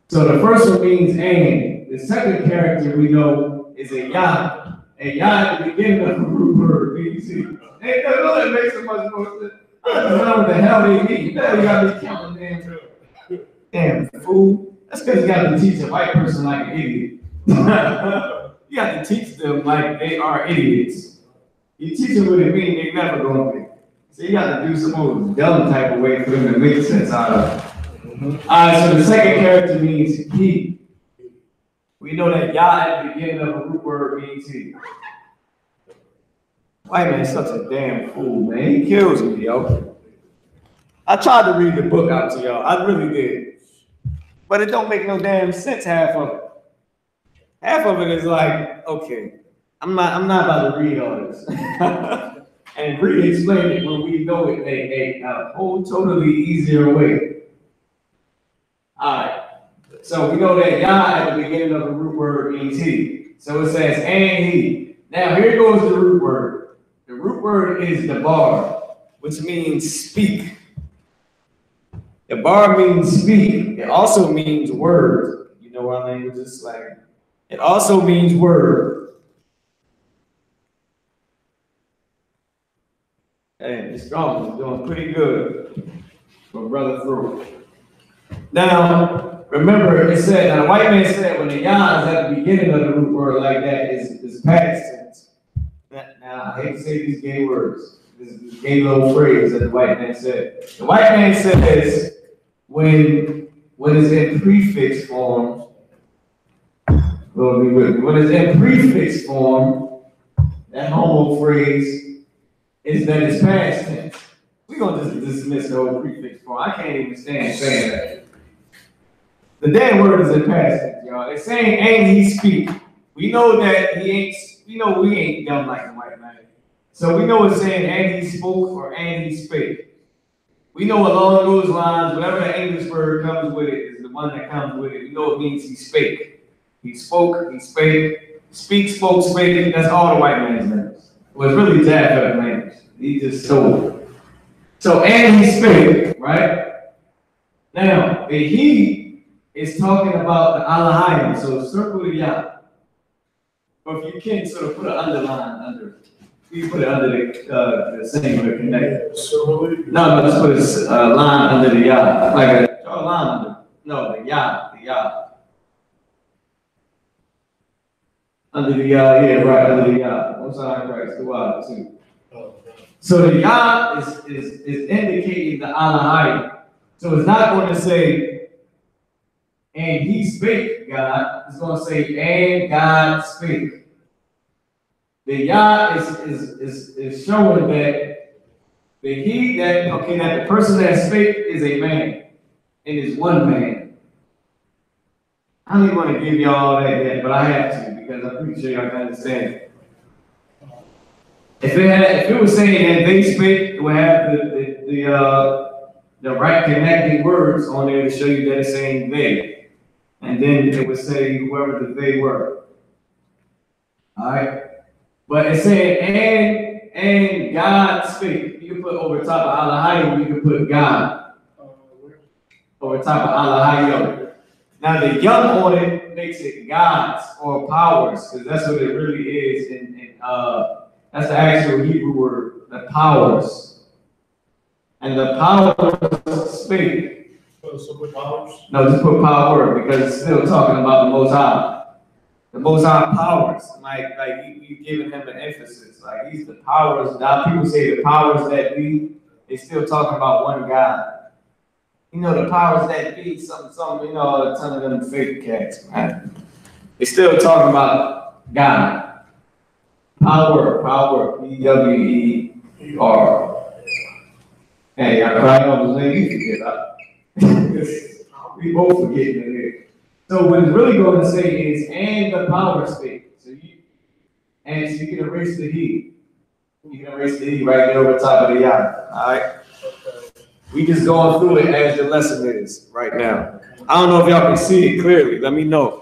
So the first one means and. The second character we know is a yah. A yah at the beginning of the root word. You see? Hey, that makes so much more sense. I don't know what the hell they mean. Now you got me counting damn fool. That's because you got to teach a white person like an idiot. You got to teach them like they are idiots. You teach them what it means, they never going to be. So you got to do some more dumb type of way for them to make sense out of it. Alright, so the second character means he. We know that Yah at the beginning of a root word means he. White man is such a damn fool, man. He kills me, yo. I tried to read the book out to y'all. I really did. But it don't make no damn sense, half of it. Half of it is like, okay, I'm not about to read all this. And re-explain it when we know it a whole totally easier way. Alright. So we know that Yah at the beginning of the root word means he. So it says and he. Now here goes the root word. The root word is the bar, which means speak. The bar means speak. It also means word. You know our language is slang. It also means word. Hey, it's strong. It's doing pretty good for brother through. Now, remember it said, now the white man said when the yah is at the beginning of the root word like that is past tense. Now, I hate to say these gay words. This gay little phrase that the white man said. The white man says when it's in prefix form, when it's in prefix form, that homo phrase is that it's past tense. We're going to just dismiss the whole prefix form. I can't even stand saying that. The damn word is in past tense, y'all. It's saying, and he speak. We know that he ain't, we know we ain't dumb like the white man. So we know it's saying, and he spoke or and he spake. We know along those lines, whatever the English word comes with it is the one that comes with it. We know it means he spake. He spoke, he spake, speak, spoke, spake. That's all the white man's names. Well, it's really Japheth language. He just stole it. So, and he spake, right? Now, the he is talking about the Alahayim. So, circle the Yah. Or if you can sort of put an underline under it. You put it under the singular connector. No, just put a line under the Yah. Like draw a line under. No, the Yah. Under the Yah, yeah, right, under the Yah. One side Christ, the Y, too. So the Yah is indicating the Alahayim. So it's not going to say, and he spake, God. It's going to say, and God spake. The Yah is showing that that the person that spake is a man, and is one man. I don't even want to give y'all all that yet, but I have to because I'm pretty sure y'all can understand it. If it was saying that they spake, it would have the right connecting words on there to show you that it's saying they, and then it would say whoever the they were. All right. But it's saying, and God spake. You can put over top of Alahayim, you can put God. Over top of Alahayim. Now the young on it makes it gods or powers, because that's what it really is. That's the actual Hebrew word, the powers. And the powers spake. So put powers? No, just put power, because it's still talking about the Most High. The Most High powers, like you giving him an emphasis, like he's the powers. Now people say the powers that be, they still talking about one God. you know, the powers that be, something, you know, a ton of them fake cats, man. They still talking about God. Power, P-W-E-R. Hey, I cried off his name, you forget. We both forgetting it here. So what it's really going to say is, and the power speak. So you can erase the he. You can erase the he right there over top of the yah. All right. We just going through it as the lesson is right now. I don't know if y'all can see it clearly. Let me know.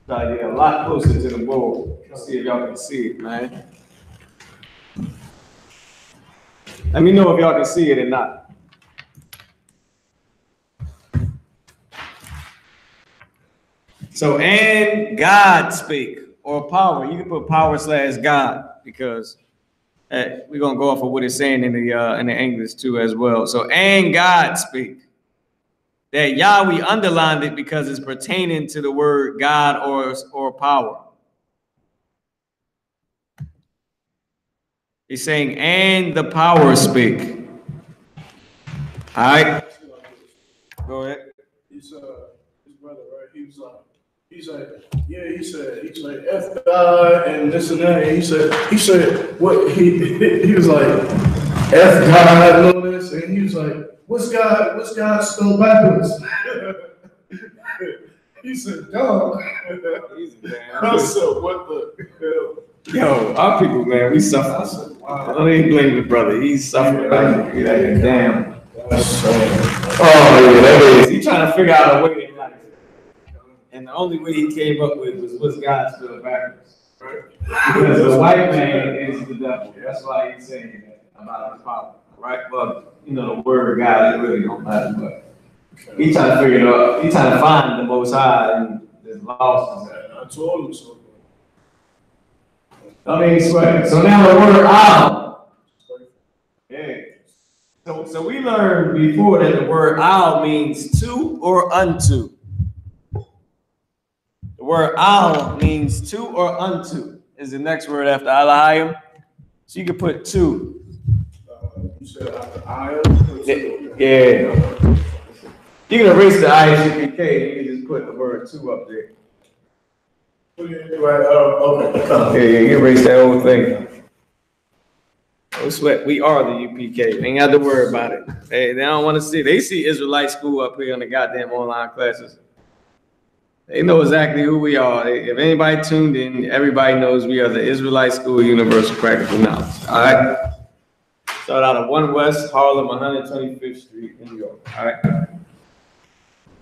Try to get a lot closer to the board. See if y'all can see it, man. Let me know if y'all can see it or not. So, and God speak, or power. You can put power / God, because we're gonna go off of what it's saying in the English too as well. So, and God speak. That Yahweh underlined it because it's pertaining to the word God or power. He's saying, and the power speak. All right. Go ahead. His brother, right? He's like F God and this and that. And he said what he was like F God and all this, and he was like, what's God spelled backwards? He said, dog. I said, what the hell? Yo, our people, man, we suffer. I said, wow. I don't even blame the brother. He's suffering. Damn. Oh, yeah, that is. He's trying to figure out a way in life. And the only way he came up with was what's God spelled backwards. Right? Because the white man is the devil. That's why he's saying that about his power. Right? But, you know, the word of God, it really don't matter. But he's trying to figure it out. He's trying to find the Most High and this lost. I told him so. I mean, sweat. So now the word al. Yeah. So we learned before that the word al means to or unto. The word al means to or unto is the next word after Elohim. So you can put to. You said after I? Yeah. You can erase the I.S.U.P.K. You can just put the word to up there. Right, okay. Yeah, you erase that whole thing. No sweat. We are the UPK. They ain't got to worry about it. They don't want to see. They see Israelite school up here on the goddamn online classes. They know exactly who we are. If anybody tuned in, everybody knows we are the Israelite School Universal Practical Knowledge. All right. Start out of 1 West Harlem, 125th Street, New York. All right.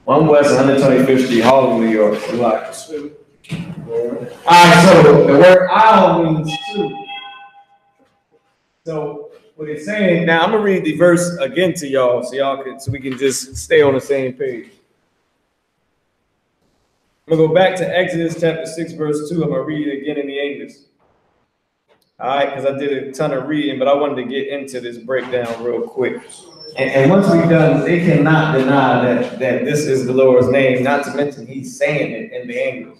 1 West, 125th Street, Harlem, New York. Relax. All right, so the word al means to. So what it's saying, now I'm gonna read the verse again to y'all so we can just stay on the same page. I'm gonna go back to Exodus chapter 6, verse 2. I'm gonna read it again in the English. All right, because I did a ton of reading, but I wanted to get into this breakdown real quick. And once we're done, they cannot deny that this is the Lord's name, not to mention he's saying it in the English.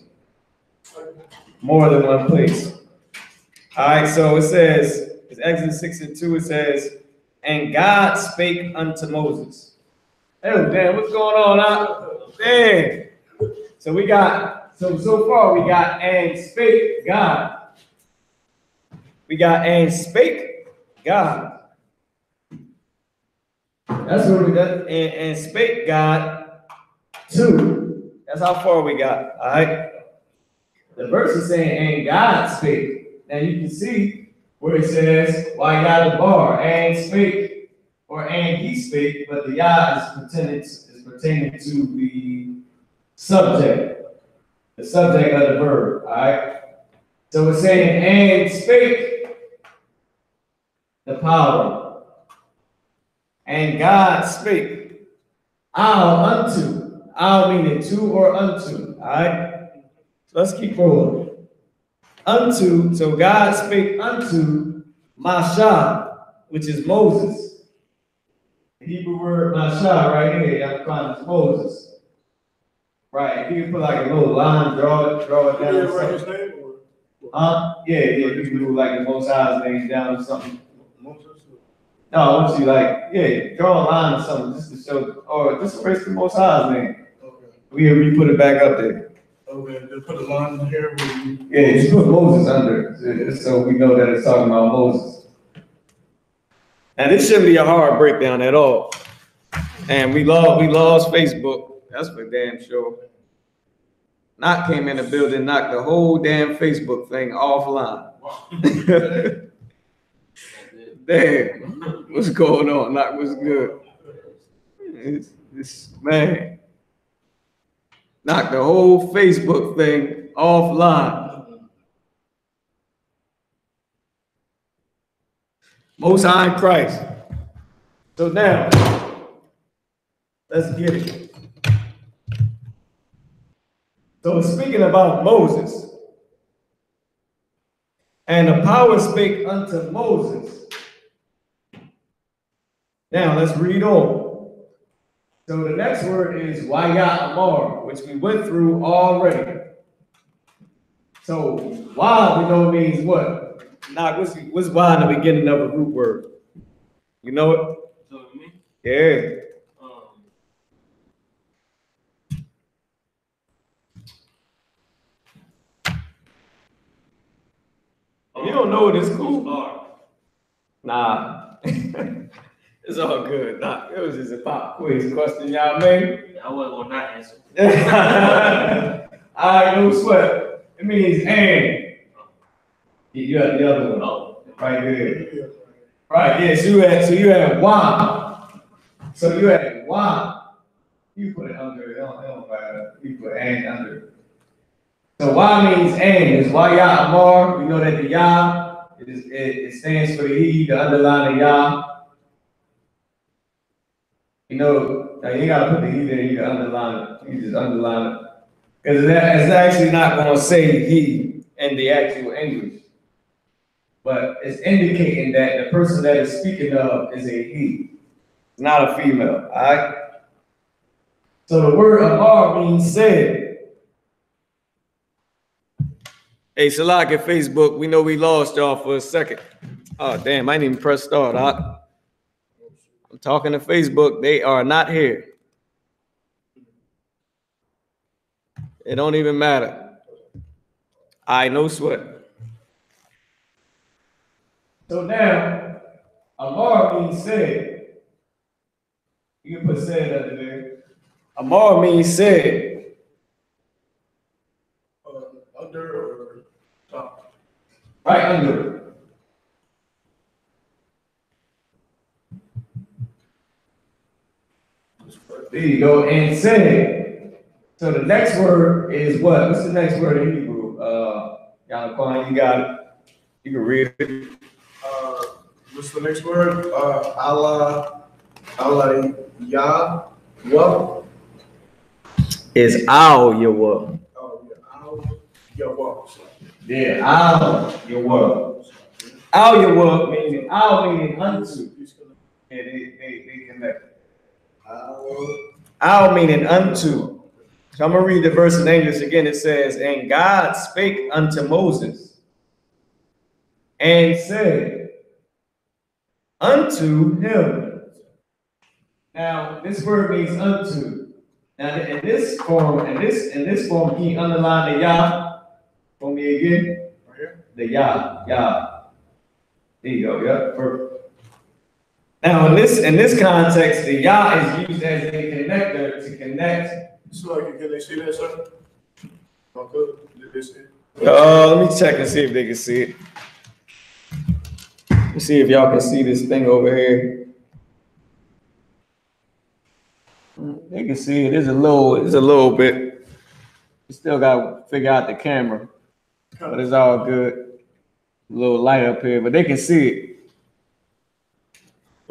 More than one place. All right, so it says, it's Exodus 6:2, it says, and God spake unto Moses. Oh, damn, what's going on out there? So we got, so far we got and spake God. We got and spake God. That's what we got. And spake God to. That's how far we got. All right. The verse is saying, and God spake. Now you can see where it says, why got the bar, and spake, or and he spake, but the yah is pertaining to the subject of the verb. All right. So it's saying, and spake the power, and God spake. Al meaning to or unto. All right. So let's keep rolling. Unto, so God spake unto Masha, which is Moses. The Hebrew word Masha right here, you have to find is Moses. Right, if you can put like a little line, draw it down. Yeah, write his name or? Yeah, you can do like the Most High's name down or something. No, I want you like, yeah, draw a line or something just to show, or just erase the Most High's name. Okay. We put it back up there. Okay, just put a line in here. Yeah, just put Moses under it, so we know that it's talking about Moses. And this shouldn't be a hard breakdown at all. And we lost Facebook. That's for damn sure. Knock came in the building, knocked the whole damn Facebook thing offline. Damn, what's going on? Knock, what's good? This man knocked the whole Facebook thing offline. Most High in Christ. So now, let's get it. So speaking about Moses, and the power spake unto Moses. Now let's read on. So the next word is Wayah, which we went through already. So why we know it means what? Now what's why in the beginning of a root word? You know it? So me? Yeah. You don't know it, it's cool. Nah. It's all good. Nah, it was just a pop quiz question y'all made. I wasn't gonna not answer. I no sweat. It means and. You got the other one. Oh, right there. Right, yeah. So you had one. So you had one. You put it under. It don't matter. You put and under. So Y means and. It's Wayah Amar. We know that the Yah it stands for the he, the underline of Yah. You know, you ain't gotta put the he there, you can underline it. You just underline it. Because it's actually not gonna say he in the actual English. But it's indicating that the person that is speaking of is a he. It's not a female, all right? So the word Amar means said. Hey, Shalak at Facebook, we know we lost y'all for a second. Oh, damn, I didn't even press start, huh? I'm talking to Facebook. They are not here. It don't even matter. I no sweat. So now, Amar means said. You can put said under there. Amar means said. Under or top? Right under it. There you go. And said. So the next word is what? What's the next word in Hebrew? Yanaquan, you got it. You can read it. What's the next word? Allah Yah. What? Is Al Yawah. Oh, yeah. Yahweh. Yeah, Al Yawah. Al Yawah meaning unto. Yeah, they connect. Al meaning unto. So I'm gonna read the verse in English again. It says, and God spake unto Moses and said unto him. Now this word means unto. Now in this form, can you underline the Yah for me again? Right here? The Yah. There you go, yeah, perfect. Now in this context, the Yah is used as a connector to connect. So can they see that, sir? Okay. Did they see it? Let me check and see if they can see it. Let's see if y'all can see this thing over here. They can see it. It's a little bit. You still got to figure out the camera, but it's all good. A little light up here, but they can see it.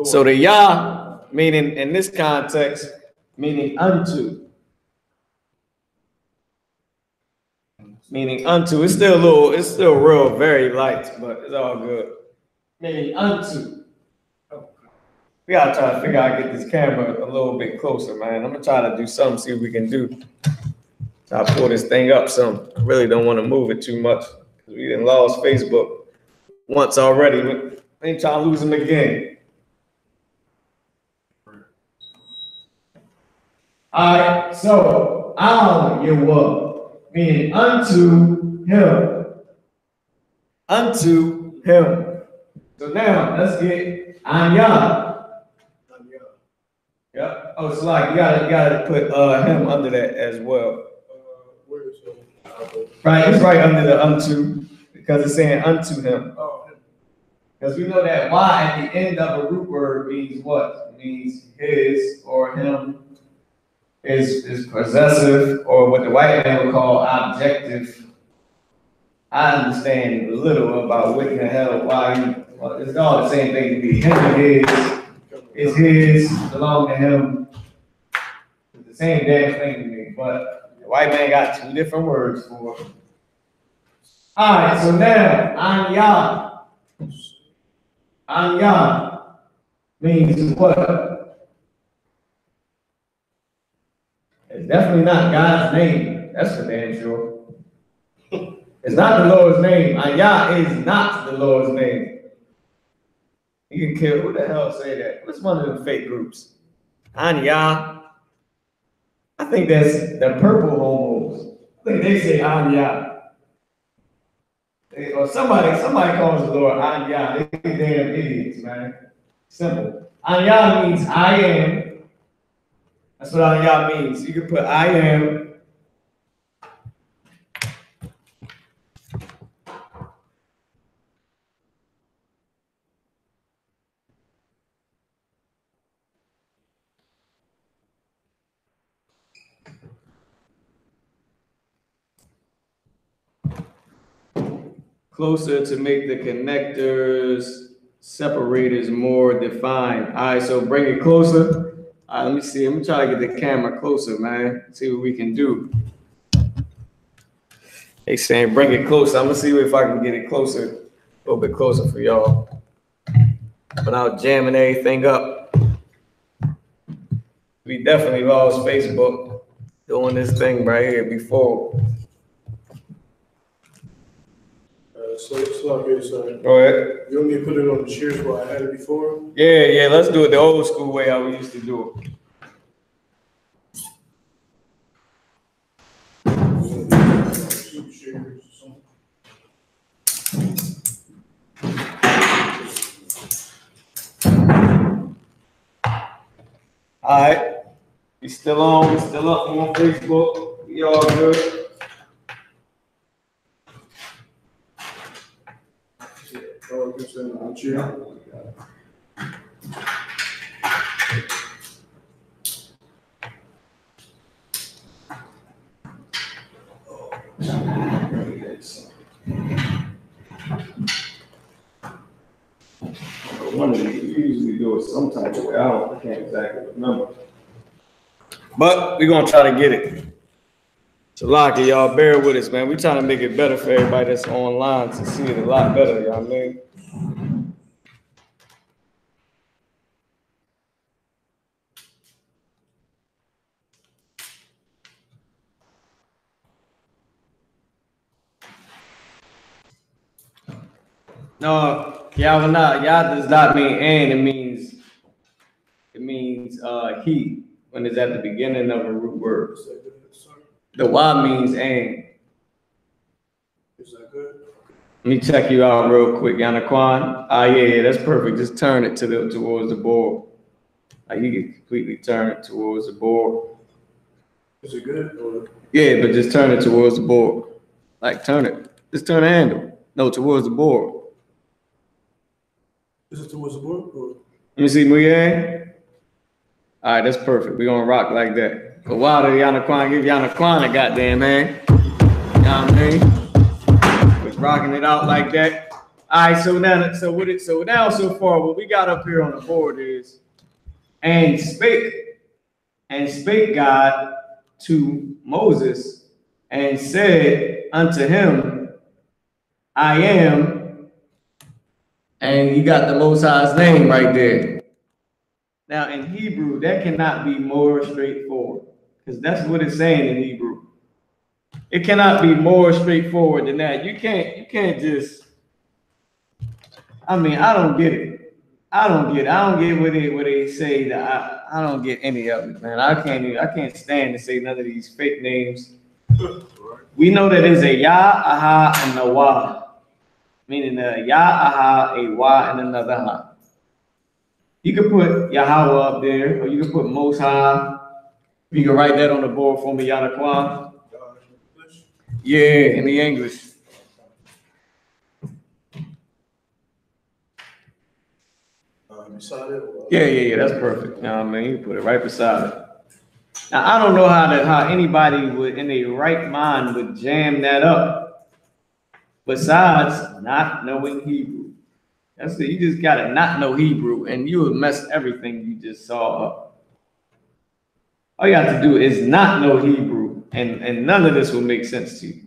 So the Yah, meaning in this context, meaning unto. Meaning unto. It's still real, very light, but it's all good. Meaning unto. We gotta try to figure out how to get this camera a little bit closer, man. I'm gonna try to do something, see what we can do. Try to pull this thing up some. I really don't want to move it too much because we done lost Facebook once already. We ain't trying to lose them again. All right, so Al-Yawah, meaning unto him. Unto him. So now let's get Anya. Yeah. Oh, it's like you gotta put him under that as well. Where is it? Right, it's right under the unto because it's saying unto him. Oh, Because we know that Y at the end of a root word means what? It means his or him is possessive, or what the white man would call objective. I understand a little about what in the hell why it's all the same thing to me. Him and his belong to him. It's the same damn thing to me, but the white man got two different words for it. All right, so now Anya means what? It's definitely not God's name. That's for damn sure. It's not the Lord's name. Anya is not the Lord's name. You can kill. Who the hell say that? What's one of the fake groups? Anya. I think that's the purple homos. I think they say Anya. Or somebody calls the Lord Anya. They damn idiots, man. Simple. Anya means I am. That's what Anya means. You can put I am. Closer to make the connectors, separators more defined. All right, so bring it closer. All right, let me see. Let me try to get the camera closer, man. See what we can do. They saying bring it closer. I'm gonna see if I can get it closer, a little bit closer for y'all, without jamming everything up. We definitely lost Facebook doing this thing right here before. Go ahead. You want me to put it on the chairs where I had it before? Yeah, let's do it the old school way how we used to do it. All right, we still on, we still up on Facebook. We all good. One of these, we usually do it some type of way. I can't exactly remember. But we're gonna try to get it. So Lockie, y'all bear with us, man. We're trying to make it better for everybody that's online to see it a lot better, y'all mean? No, Yah does not mean and, it means he when it's at the beginning of a root word. The Y means and. Is that good? Let me check you out real quick, Yanaquan. Yeah, that's perfect. Just turn it towards the board. Like you can completely turn it towards the board. Is it good? Or? Yeah, but just turn it towards the board. Like turn it. Just turn the handle. No, towards the board. Is it towards the board? Or? Let me see, Muye. All right, that's perfect. We're gonna rock like that. But why did Yanaquan give Yanaquan a goddamn hand? You know what I mean? Just rocking it out like that. All right, so now so far, what we got up here on the board is, and spake God to Moses and said unto him, I am. And you got the Most High's name right there. Now in Hebrew, that cannot be more straightforward because that's what it's saying in Hebrew. It cannot be more straightforward than that. You can't just, I mean, I don't get it. I don't get what they say that I don't get any of it, man. I can't stand to say none of these fake names. We know that it's a Yah, Aha, and a Wah, meaning a Yah, Aha, a Wah, and another Ha. You can put Yahweh up there, or you can put Most High. You can write that on the board for me, Yadakwan. Yeah, in the English. Beside it? Yeah, that's perfect. You know what I mean? You put it right beside it. Now, I don't know how anybody would, in their right mind, would jam that up besides not knowing Hebrew. That's it. You just gotta not know Hebrew, and you would mess everything you just saw up. All you have to do is not know Hebrew, and none of this will make sense to you.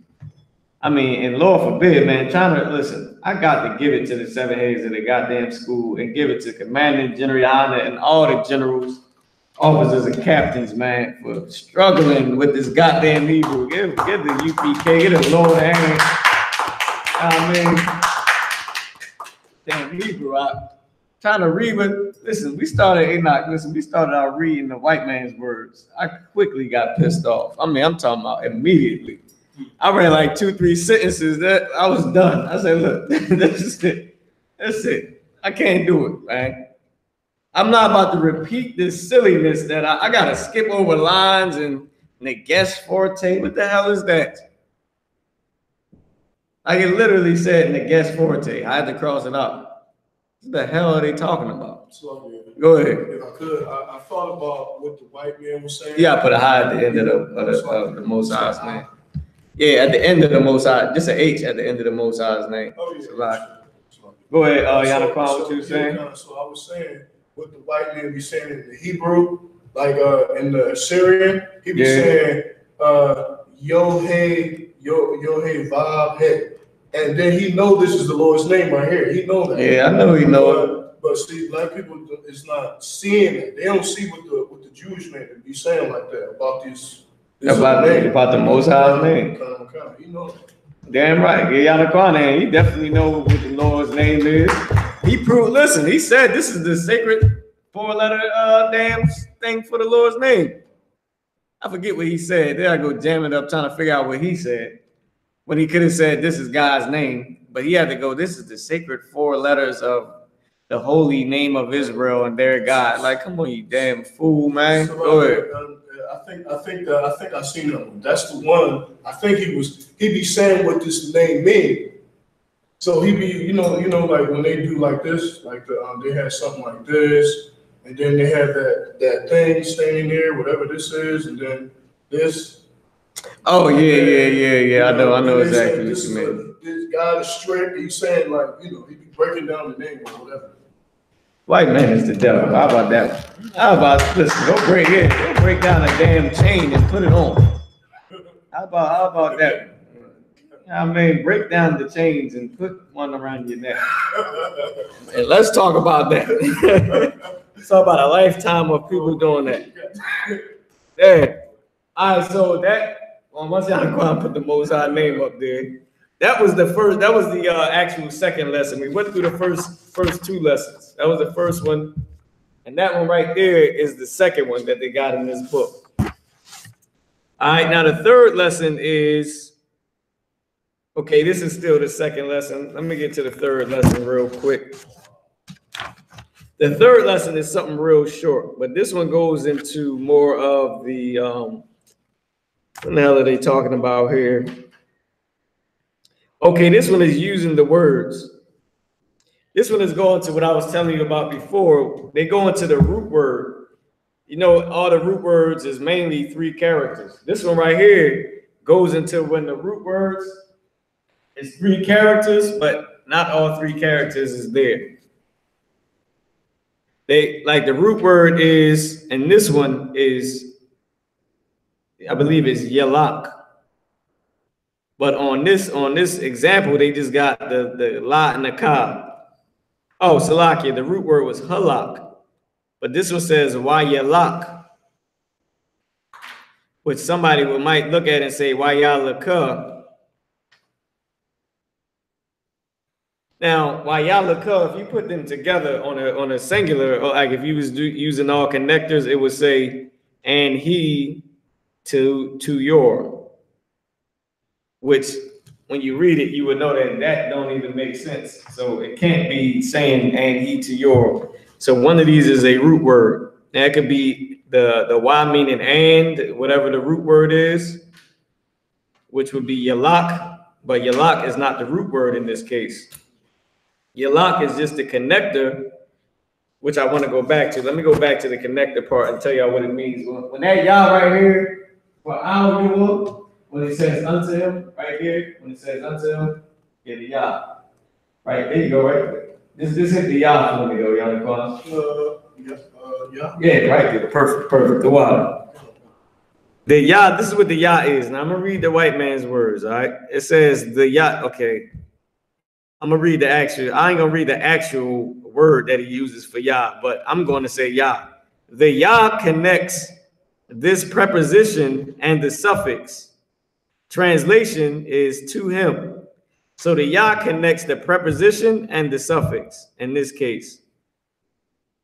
I mean, and Lord forbid, man, trying to listen, I got to give it to the 7 heads of the goddamn school and give it to Commandant Gen.YAHANNA and all the generals, officers, and captains, man, for struggling with this goddamn Hebrew. Give the U.P.K, get a Lord hand. I mean, damn Hebrew, trying to read with, listen, we started out reading the white man's words. I quickly got pissed off. I mean, I'm talking about immediately. I read like 2-3 sentences that I was done. I said, look, that's it. That's it. I can't do it, man. I'm not about to repeat this silliness that I gotta skip over lines and Negesh Forte. What the hell is that? Like it literally said Negesh Forte. I had to cross it out. What the hell are they talking about? Go ahead. If I could, I thought about what the white man was saying. Yeah, I put a high at the end of the Most High's name. Yeah, at the end of the Most High, just an H at the end of the Most High's name. Oh, yeah. So like, go ahead, Yana, what you saying? So I was saying what the white man be saying in the Hebrew, like in the Assyrian, he be saying yo hey vav hey, and then he know this is the Lord's name right here. He know that. Yeah, I know he know it. But see, black people is not seeing it. They don't see what the Jewish man be saying like that about this. About the Most High's name. You know. Damn right. Yeah, Yana, he definitely know what the Lord's name is. He proved. Listen, he said this is the sacred 4-letter damn thing for the Lord's name. I forget what he said. There I go jamming up trying to figure out what he said. When he could have said this is God's name, but he had to go. This is the sacred 4 letters of the holy name of Israel and their God. Like, come on, you damn fool, man. Go ahead. I think I seen that one. That's the one. I think he be saying what this name mean. So he be, you know, like when they do like this, like they had something like this, and then they have that thing standing there, whatever this is, and then this. Oh yeah. I know exactly what you mean. This God is strict. He's saying like, you know, he be breaking down the name or whatever. White man is the devil. How about that? How about listen? Go break down a damn chain and put it on. How about that? I mean, break down the chains and put one around your neck. And let's talk about that. Let's talk about a lifetime of people doing that. Yeah. All right, so that once y'all put the Most High name up there. That was the first. That was the actual second lesson. We went through the first 2 lessons. That was the first one, and that one right there is the second one that they got in this book. All right, now the third lesson is okay. This is still the second lesson. Let me get to the third lesson real quick. The third lesson is something real short, but this one goes into more of the what the hell are they talking about here? Okay, this one is using the words. This one is going to what I was telling you about before. They go into the root word. You know, all the root words is mainly 3 characters. This one right here goes into when the root words is 3 characters, but not all 3 characters is there. They like the root word is, and this one is, I believe it's Yelak. But on this example, they just got the la and the ka. Oh, Salakia, the root word was halak. But this one says wayalak, which somebody might look at and say wayalaka. Now, while y'all look up, if you put them together on a singular, or like if you was using all connectors, it would say, and he to your, which when you read it, you would know that don't even make sense. So it can't be saying and he to your. So one of these is a root word. That could be the Y meaning and, whatever the root word is, which would be yalak, but yalak is not the root word in this case. Yalak is just the connector, which I want to go back to. Let me go back to the connector part and tell y'all what it means. When that Yah right here, for our you, when it says unto him, right here, when it says unto him, get the Yah. Right, there you go, right? This hit the Yah for me though, y'all recall? Yeah, right there. Perfect. The water. The Yah, this is what the Yah is. Now I'm gonna read the white man's words, all right? It says the Yah, okay. I'm gonna read the actual, I ain't gonna read the actual word that he uses for Yah, but I'm going to say Yah. The Yah connects this preposition and the suffix. Translation is to him. So the Yah connects the preposition and the suffix in this case.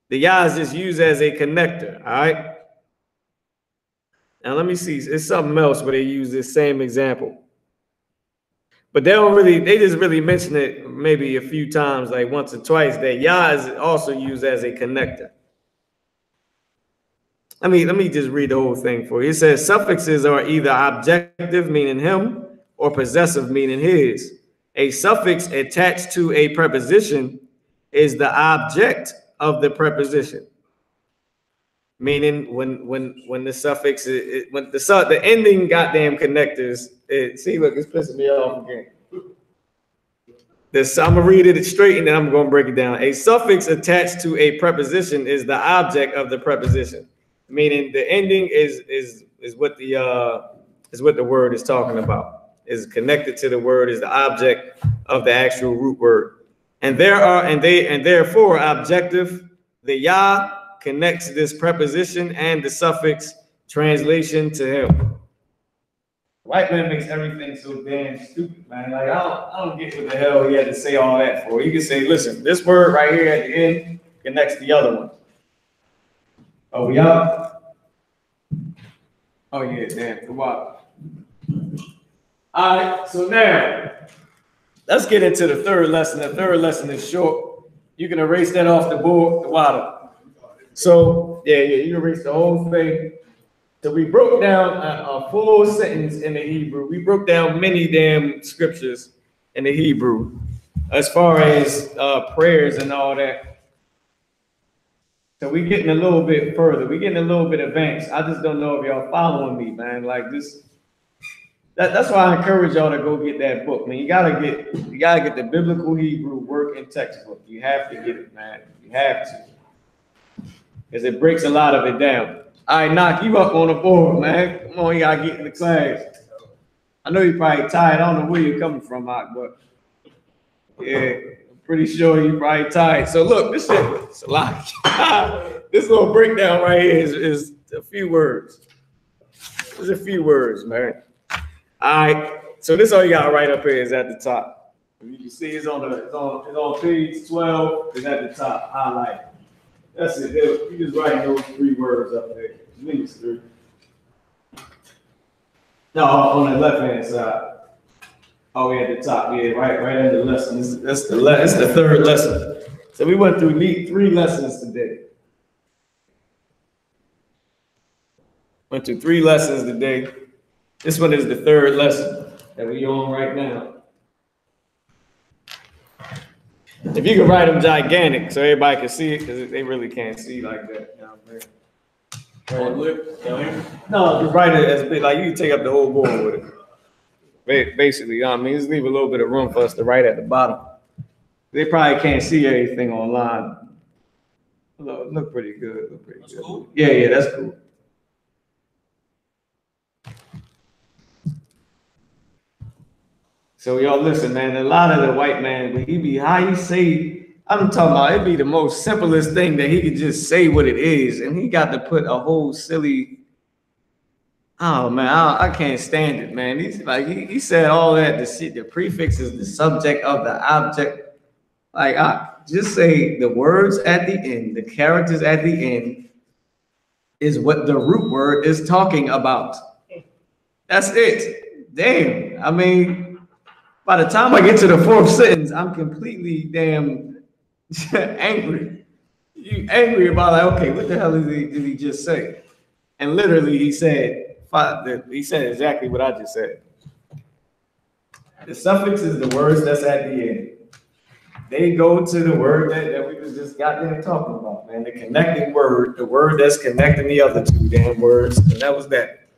The Yah is just used as a connector, all right? Now let me see, it's something else where they use this same example. But they just really mention it maybe a few times, like once or twice, that Yah is also used as a connector. Let me just read the whole thing for you. It says suffixes are either objective, meaning him, or possessive, meaning his. A suffix attached to a preposition is the object of the preposition. Meaning when the suffix when the ending goddamn connectors, see, look, it's pissing me off again. I'm gonna read it straight and then I'm gonna break it down. A suffix attached to a preposition is the object of the preposition. Meaning the ending is what the word is talking about. Is connected to the word, is the object of the actual root word. And therefore objective, the Yah connects this preposition and the suffix, translation, to him. White man makes everything so damn stupid, man. Like I don't get what the hell he had to say all that for. He can say, listen, this word right here at the end connects the other one. Oh, we out? Oh yeah, damn, come on. All right, so now let's get into the third lesson. The third lesson is short. You can erase that off the board, the water. So, yeah, you erase the whole thing. So we broke down a full sentence in the Hebrew. We broke down many damn scriptures in the Hebrew as far as prayers and all that. So we're getting a little bit further. We're getting a little bit advanced. I just don't know if y'all following me, man. Like this. That's why I encourage y'all to go get that book, man. You gotta get the biblical Hebrew working textbook. You have to get it, man. You have to. Because it breaks a lot of it down. I knock you up on the board, man. Come on, you gotta get in the class. I know you're probably tired. I don't know where you're coming from, Mark, but yeah, I'm pretty sure you're probably tired. So look, this shit, it's a lot. This little breakdown right here is a few words. There's a few words, man. All right, so this all you got right up here is at the top. You can see it's on page 12. It's at the top, highlight. That's it. You just write those 3 words up there. These 3. No, on the left-hand side. Oh, yeah, at the top. Yeah, right under the lesson. It's the third lesson. So we went through 3 lessons today. Went through 3 lessons today. This one is the third lesson that we're on right now. If you can write them gigantic so everybody can see it, because they really can't see like that down there. No, just write it as big, like you can take up the whole board with it. Basically, you know what I mean? Just leave a little bit of room for us to write at the bottom. They probably can't see everything online. Look pretty good. Look pretty good. Cool. Yeah, that's cool. So y'all listen, man, a lot of the white man, when he be how he say, I'm talking about it'd be the most simplest thing that he could just say what it is, and he got to put a whole silly, oh man, I can't stand it, man. He's like he said all that, the prefix is the subject of the object. Like, just say the words at the end, the characters at the end is what the root word is talking about. That's it. Damn. I mean, by the time I get to the fourth sentence, I'm completely damn angry. You angry about like, okay, what the hell did he just say? And literally he said exactly what I just said. The suffix is the words that's at the end. They go to the word that we was just goddamn talking about, man. The connecting word, the word that's connecting the other two damn words, and that was that.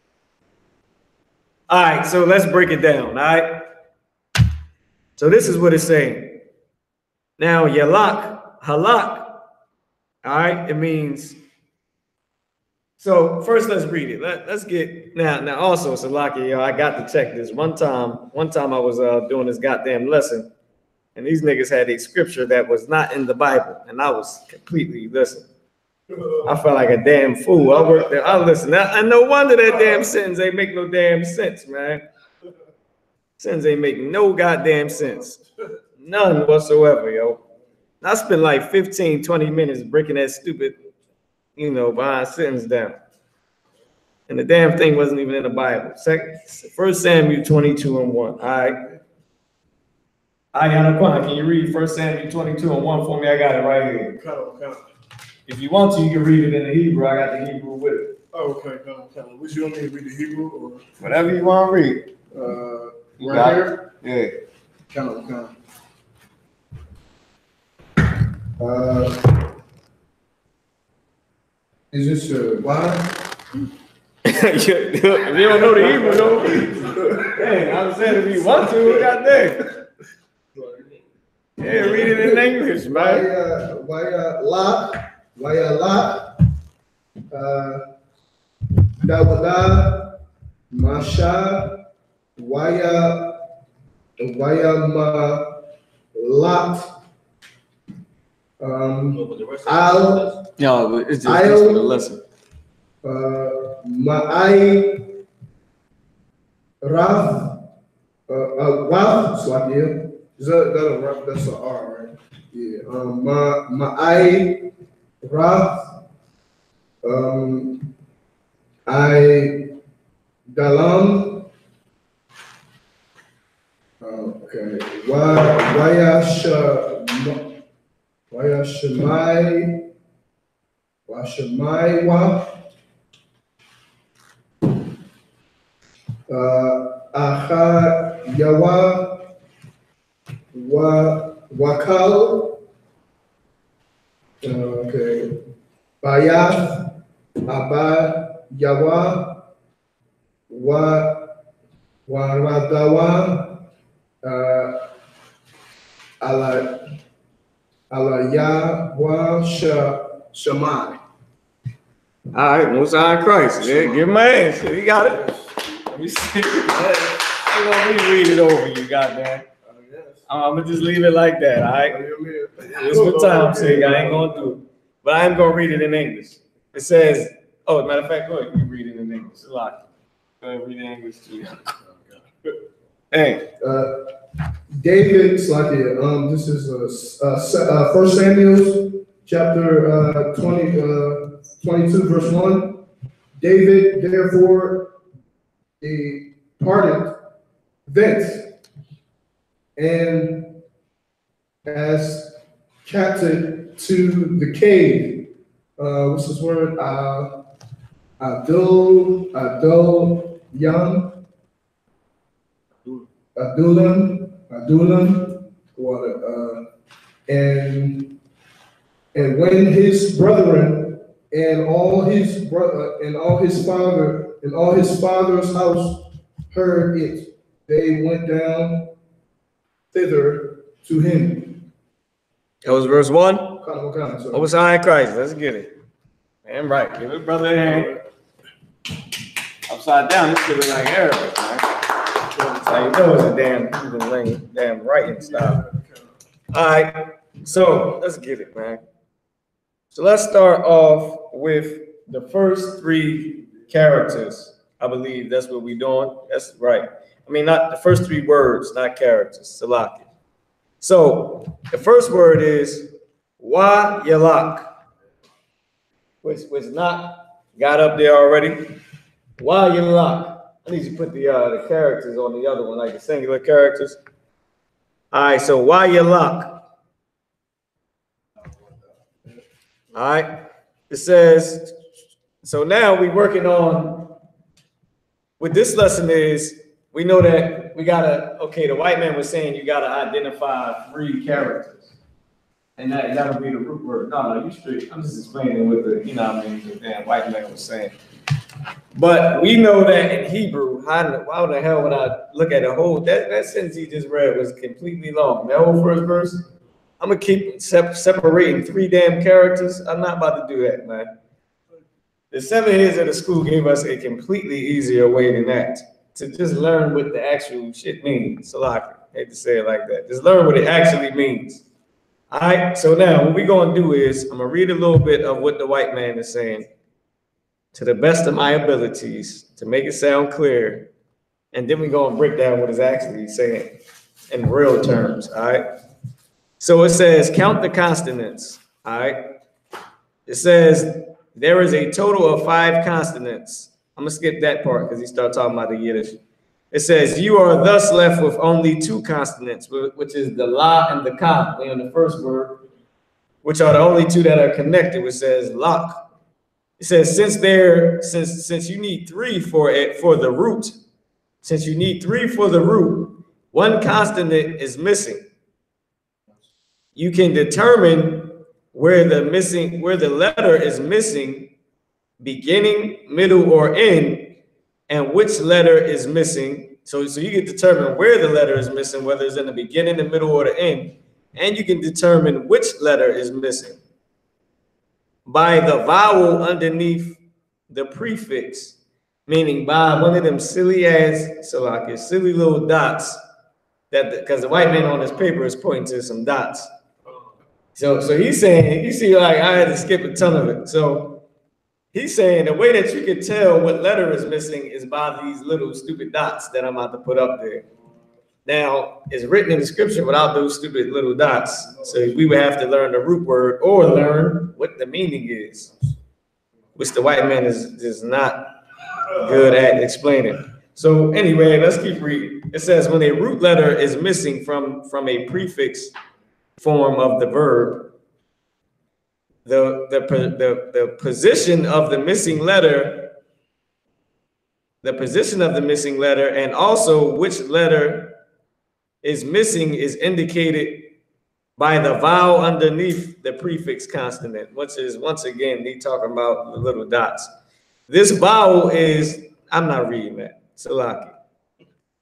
All right, so let's break it down, all right? So this is what it's saying. Now, yalak, halak, all right, it means, so first let's read it. Let's get, now also, Salaki, yo, I got to check this. One time I was doing this goddamn lesson, and these niggas had a scripture that was not in the Bible, and I was completely, listen, I felt like a damn fool. I worked there, I listened, and no wonder that damn sentence ain't make no damn sense, man. Sentence ain't make no goddamn sense. None whatsoever, yo. I spent like 15, 20 minutes breaking that stupid, behind sentence down. And the damn thing wasn't even in the Bible. 1 Samuel 22:1. All right. Ayana, can you read 1 Samuel 22:1 for me? I got it right here. If you want to, you can read it in the Hebrew. I got the Hebrew with it. Oh, okay, come. Which you want me to read the Hebrew or whatever you want to read? Right here? Yeah. Come. Is this why? If you don't know the Hebrew, though. Hey, I was saying if you want to, goddamn. Yeah, read it in English, man. Dawada, Masha, Waya Ma Lot, Al. No, it's just for the lesson. Ma'ai Rav, Wav, Swahili. Is that that's an R, right? Yeah. Ma'ai Rav, I Dalam. Okay. Washamaiwa. Aha Yawa Wakal. Okay. Bayath Abba Yawa Waradawa Ala Shamai. All right, Most High Christ. Yeah, give him my ass. He got it. Let me see. I'm gonna read it over you, goddamn. I'm gonna just leave it like that, all right? Just for time's sake, I ain't gonna do it. But I am gonna read it in English. It says, oh, as a matter of fact, go ahead, you read it in English. Go ahead, read it in English too. Hey. David, this is 1 Samuel chapter 22, verse 1. David, therefore, departed thence, and as captain to the cave. What's this word? Adullam, and when his brethren and all his father's house heard it, they went down thither to him. That was verse 1. So. Most High Christ. Let's get it. Man, right. Give it, brother, a hand. Upside down, this shit is like Arabic, man. How you know it's a damn writing style. All right, so let's get it, man. So let's start off with the first 3 characters. I believe that's what we're doing. That's right. I mean, not the first 3 words, not characters. Salaki. So the first word is YAHLAK, which not got up there already. YAHLAK. I need to put the characters on the other one, like the singular characters. All right, so YAHLAK. All right, it says, so now we're working on, what this lesson is, we know that we gotta, okay, the white man was saying you gotta identify 3 characters. And that'll be the root word. No, you straight. I'm just explaining what the, you know what I mean, the damn white man was saying. But we know that in Hebrew, why the hell would I look at the whole, that sentence he just read was completely long. That whole first verse, I'm gonna keep separating 3 damn characters. I'm not about to do that, man. The 7 years of the school gave us a completely easier way than that, to just learn what the actual shit means. So I hate to say it like that. Just learn what it actually means. All right, so now what we're gonna do is, I'm gonna read a little bit of what the white man is saying to the best of my abilities to make it sound clear, and then we're gonna break down what it's actually saying in real terms, all right? So it says, count the consonants, all right? It says, there is a total of 5 consonants. I'm gonna skip that part because he started talking about the Yiddish. It says, you are thus left with only 2 consonants, which is the la and the ka, on the first word, which are the only 2 that are connected, which says lak. It says, since you need 3 for the root, since you need 3 for the root, 1 consonant is missing. You can determine where the letter is missing, beginning, middle, or end, and which letter is missing. So you can determine where the letter is missing, whether it's in the beginning, the middle, or the end, and you can determine which letter is missing by the vowel underneath the prefix, meaning by one of them silly little dots, that because the white man on this paper is pointing to some dots. So he's saying, you see, like I had to skip a ton of it. So he's saying the way that you can tell what letter is missing is by these little stupid dots that I'm about to put up there. Now, it's written in the scripture without those stupid little dots. So we would have to learn the root word or learn what the meaning is, which the white man is just not good at explaining. So anyway, let's keep reading. It says, when a root letter is missing from a prefix form of the verb, the position of the missing letter, and also which letter is missing is indicated by the vowel underneath the prefix consonant, which is, once again, they talking about the little dots. This vowel is, I'm not reading that, Salaki.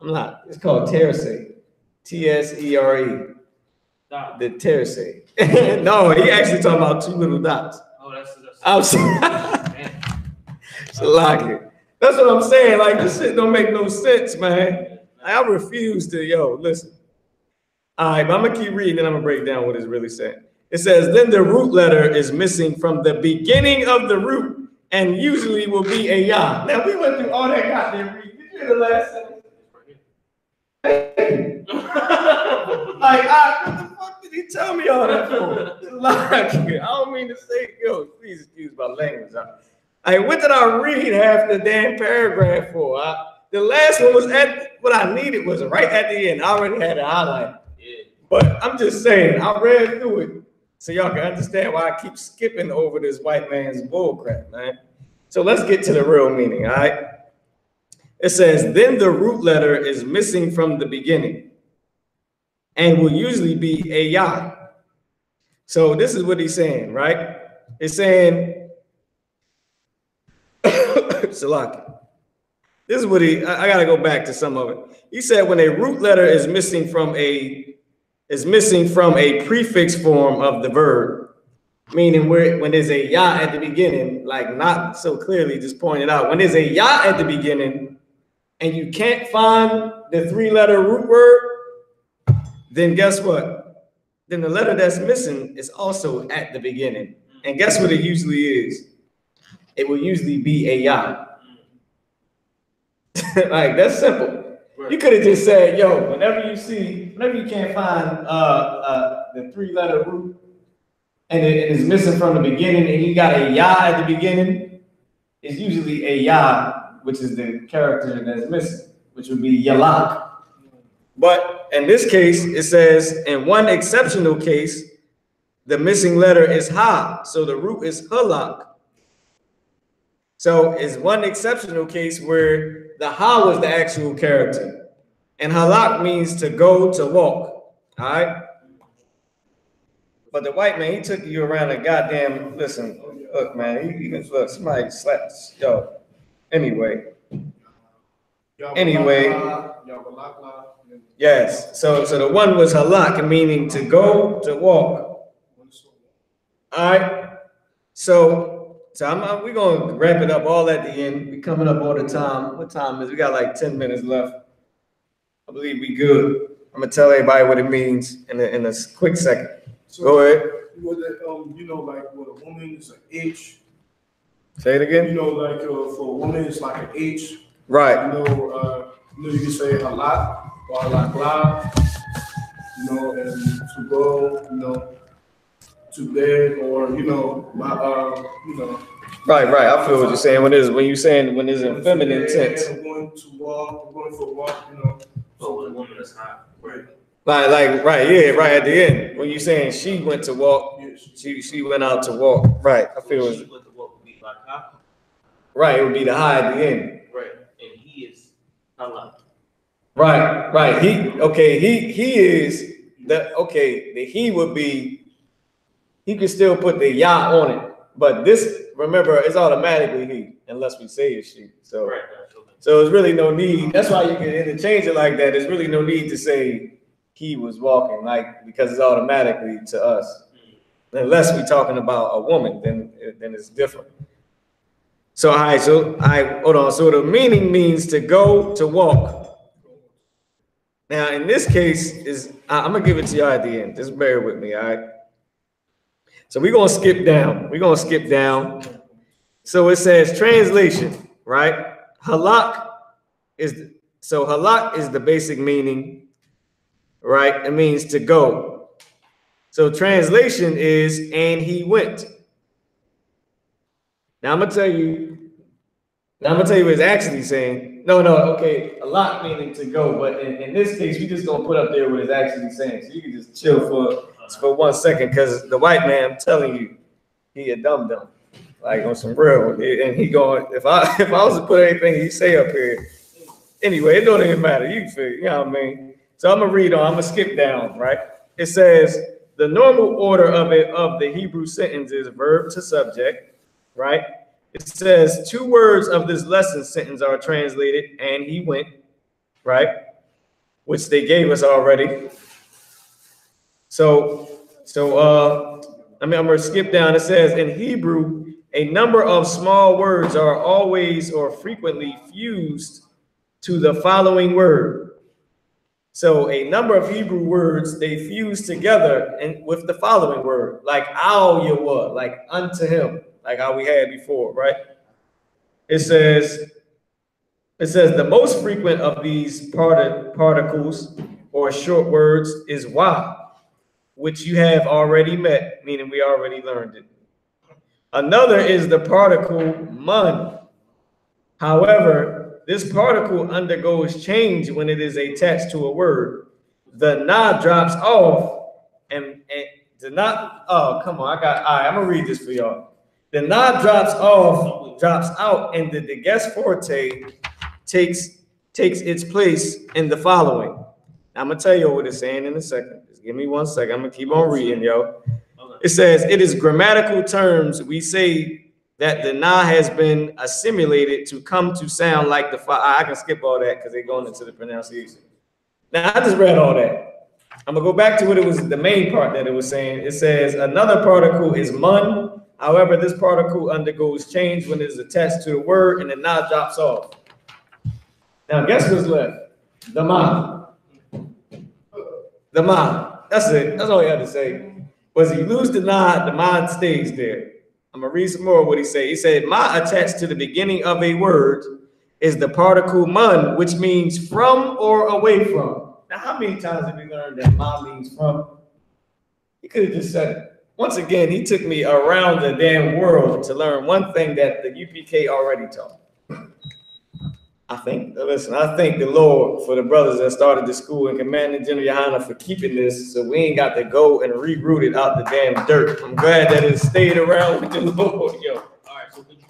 I'm not. It's called terse, T-S-E-R-E. The terse. No, he actually talking about 2 little dots. Oh, that's Salaki. That's what I'm saying. Like, this shit don't make no sense, man. I refuse to, listen. All right, but I'm gonna keep reading and I'm gonna break down what it's really saying. It says, then the root letter is missing from the beginning of the root and usually will be a ya. Now, we went through all that goddamn reading. Did you hear the last sentence? Like, what the fuck did he tell me all that for? Like, I don't mean to say, please excuse my language. What did I read half the damn paragraph for? The last one was what I needed was right at the end. I already had it highlighted. Yeah. But I'm just saying, I read through it so y'all can understand why I keep skipping over this white man's bullcrap, man. So let's get to the real meaning, all right? It says, then the root letter is missing from the beginning and will usually be a ya. So this is what he's saying, right? It's saying, Salaki. This is what I gotta go back to some of it. He said when a root letter is missing from a prefix form of the verb, meaning when there's a ya at the beginning, like not so clearly just pointed out, when there's a ya at the beginning and you can't find the 3-letter root word, then guess what? Then the letter that's missing is also at the beginning. And guess what it usually is? It will usually be a ya. Like, that's simple. Right. You could have just said, yo, whenever you can't find the 3-letter root and it is missing from the beginning and you got a ya at the beginning, it's usually a ya, which is the character that's missing, which would be yalak. But in this case, it says, in one exceptional case, the missing letter is ha, so the root is halak. So it's one exceptional case where the ha was the actual character. And halak means to go, to walk. All right? But the white man, he took you around a goddamn, listen, look, man, look, somebody slapped, yo. Anyway. Yes. So the one was halak, meaning to go, to walk. All right. So we're gonna wrap it up all at the end. We're coming up all the time. What time is? We got like 10 minutes left. I believe we good. I'm gonna tell everybody what it means in a quick second. So go ahead. With like with a woman, it's an H. Say it again. Like for a woman, it's like an H. Right. You can say a lot or like la. And to go, to bed or Right. I feel what you're saying. When it's in feminine tense. I'm going to walk. I'm going for a walk. So the woman is hot. Right. Like right, yeah, right at the end. When you're saying she went to walk, she went out to walk. Right. I feel she went to walk would be like ha. Right, it would be the high at the end. Right. And he is halak. Right. He is the he would be, he could still put the ya on it. But this, remember, it's automatically he, unless we say it's she. So, right. So there's really no need. That's why you can interchange it like that. There's really no need to say he was walking, because it's automatically to us. Unless we're talking about a woman, then it's different. So, all right, hold on. So the meaning means to go, to walk. Now, in this case, I'm gonna give it to you at the end. Just bear with me, all right? So we're gonna skip down. So it says translation, right? Halak is the basic meaning, right? It means to go. So translation is and he went. Now I'm gonna tell you what it's actually saying. No, okay, halak meaning to go, but in this case, we just gonna put up there what it's actually saying. So you can just chill for 1 second, because the white man, I'm telling you, he a dumb. Like on some real, and he going, if I was to put anything he say up here, anyway, it don't even matter. You know what I mean? So I'm gonna read on, I'm gonna skip down, right? It says the normal order of the Hebrew sentence is verb to subject, right? It says 2 words of this lesson sentence are translated and he went, right? Which they gave us already. So I'm gonna skip down. It says in Hebrew, a number of small words are always or frequently fused to the following word. So a number of Hebrew words, they fuse together and with the following word, like al-Yahweh, like unto him, like how we had before, right? It says the most frequent of these particles or short words is wa, which you have already met, meaning we already learned it. Another is the particle man. However, this particle undergoes change when it is attached to a word. The na drops off and the na, oh, come on, all right, I'm gonna read this for y'all. The na drops out, and the guest forte takes its place in the following. Now, I'm gonna tell you what it's saying in a second. Just give me 1 second. I'm gonna keep on reading, yo. It says, it is grammatical terms. We say that the na has been assimilated to come to sound like the fa. I can skip all that because they're going into the pronunciation. Now, I just read all that. I'm gonna go back to what it was, the main part that it was saying. It says another particle is mun. However, this particle undergoes change when it is attached to the word and the na drops off. Now, guess what's left? The ma. The ma. That's it. That's all you had to say. Was he lose the ma stays there. I'm gonna read some more of what he said. He said, ma attached to the beginning of a word is the particle man, which means from or away from. Now, how many times have we learned that ma means from? He could have just said it. Once again, he took me around the damn world to learn one thing that the UPK already taught. I thank the Lord for the brothers that started the school and Commander Gen.YAHANNA for keeping this so we ain't got to go and reroute it out the damn dirt. I'm glad that it stayed around with the Lord, yo. All right, so could you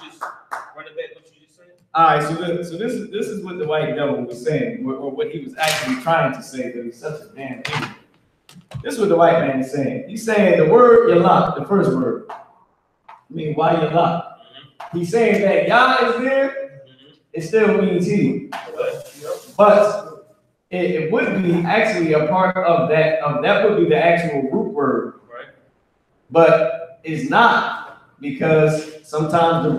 just run it back what you just said? All right, so this is what the white devil was saying, or what he was actually trying to say, but he's such a damn idiot. This is what the white man is saying. He's saying the word Yalak, the first word. I mean, why Yalak? He's saying that Yah is there. It still means he, but it would be actually a part of that. That would be the actual root word, right? But it's not, because sometimes the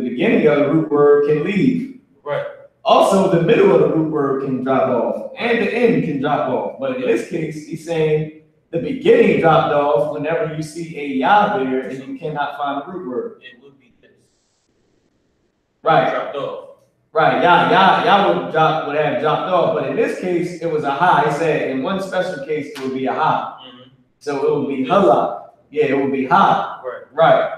beginning of the root word can leave. Right. Also, the middle of the root word can drop off, and the end can drop off. But in this case, he's saying the beginning dropped off whenever you see a Yah there and you cannot find the root word. It would be this. Right. Dropped off. Right, Yah would have dropped off, but in this case, it was a ha. He said in one special case, it would be a ha. So it would be hala. Yeah, it would be ha. Right.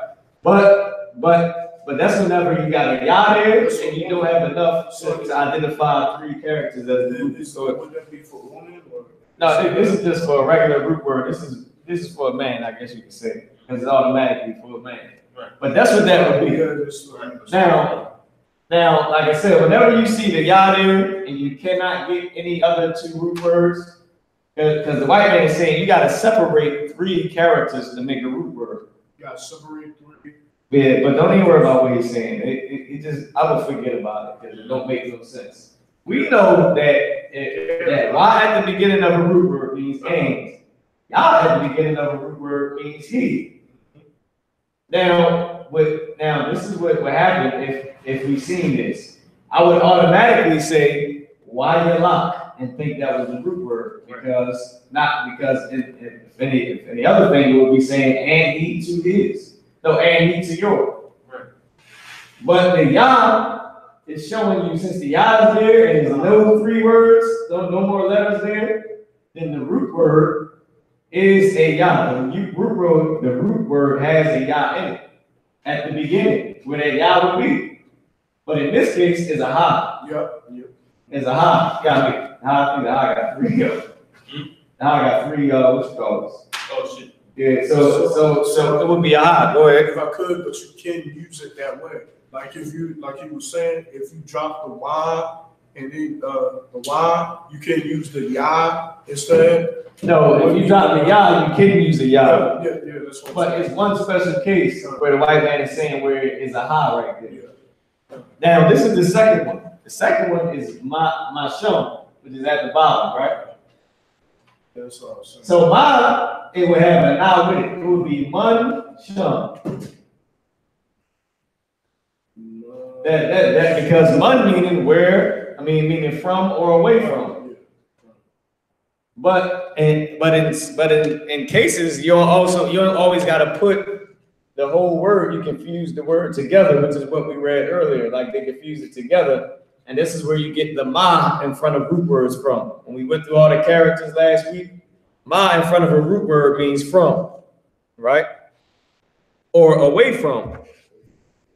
But that's whenever you got a Yah there and you don't have enough to identify three characters as the root. So would that be for women or? No, this is just for a regular root word. This is for a man, I guess you could say, because it's automatically for a man. Right. But that's what that would be. Now, like I said, whenever you see the Yah there and you cannot get any other two root words, because the white man is saying you got to separate three characters to make a root word. You got to separate three. Yeah, but don't even worry about what he's saying. It just, I would forget about it because it don't make no sense. We know that Y at the beginning of a root word means and. Yah at the beginning of a root word means he. Now this is what would happen if we seen this. I would automatically say why Yalak and think that was the root word, because if any other thing it would be saying and he to his. No, and he to yours. Right. But the Yah is showing you, since the Yah is there and there's no three words, no more letters there, then the root word is a Yah. The root word has a Yah in it at the beginning, where that Yah would be. But in this case, it's a ha. Yep. It's a ha. Got me. Now I got three. Now I got three. What you call this? Oh shit. Yeah. So it would be a ha. Go ahead. If I could, but you can use it that way. Like you were saying, if you drop the Y and then the Y, you can use the Yah instead. No, if you drop the Yah, you can use the Yah. Yeah, that's what I'm But saying. it's one special case where the white man is saying where it's a ha right there. Now, this is the second one. The second one is mashum, which is at the bottom, right? That's what I'm saying. So ma, it would have an I with it. It would be man shum. That because man meaning from or away from. But in cases you don't always got to put the whole word. You can fuse the word together, which is what we read earlier. Like they can fuse it together, and this is where you get the ma in front of root words from. When we went through all the characters last week, ma in front of a root word means from, right, or away from.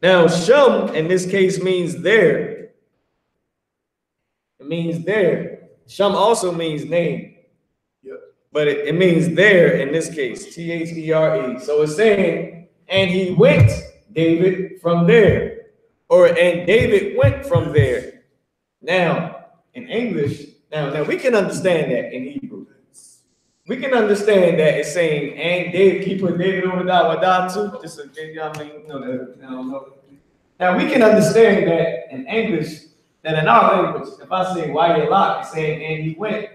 Now shum in this case means there. It means there. Shum also means name. But it means there in this case, T-H-E-R-E. So it's saying, and he went, David, from there. And David went from there. Now, in English, now we can understand that in Hebrew. We can understand that it's saying, and David, keep putting David over that too. Just so, you know what I mean? Now we can understand that in English, that in our language, if I say why you lock, it's saying, and he went.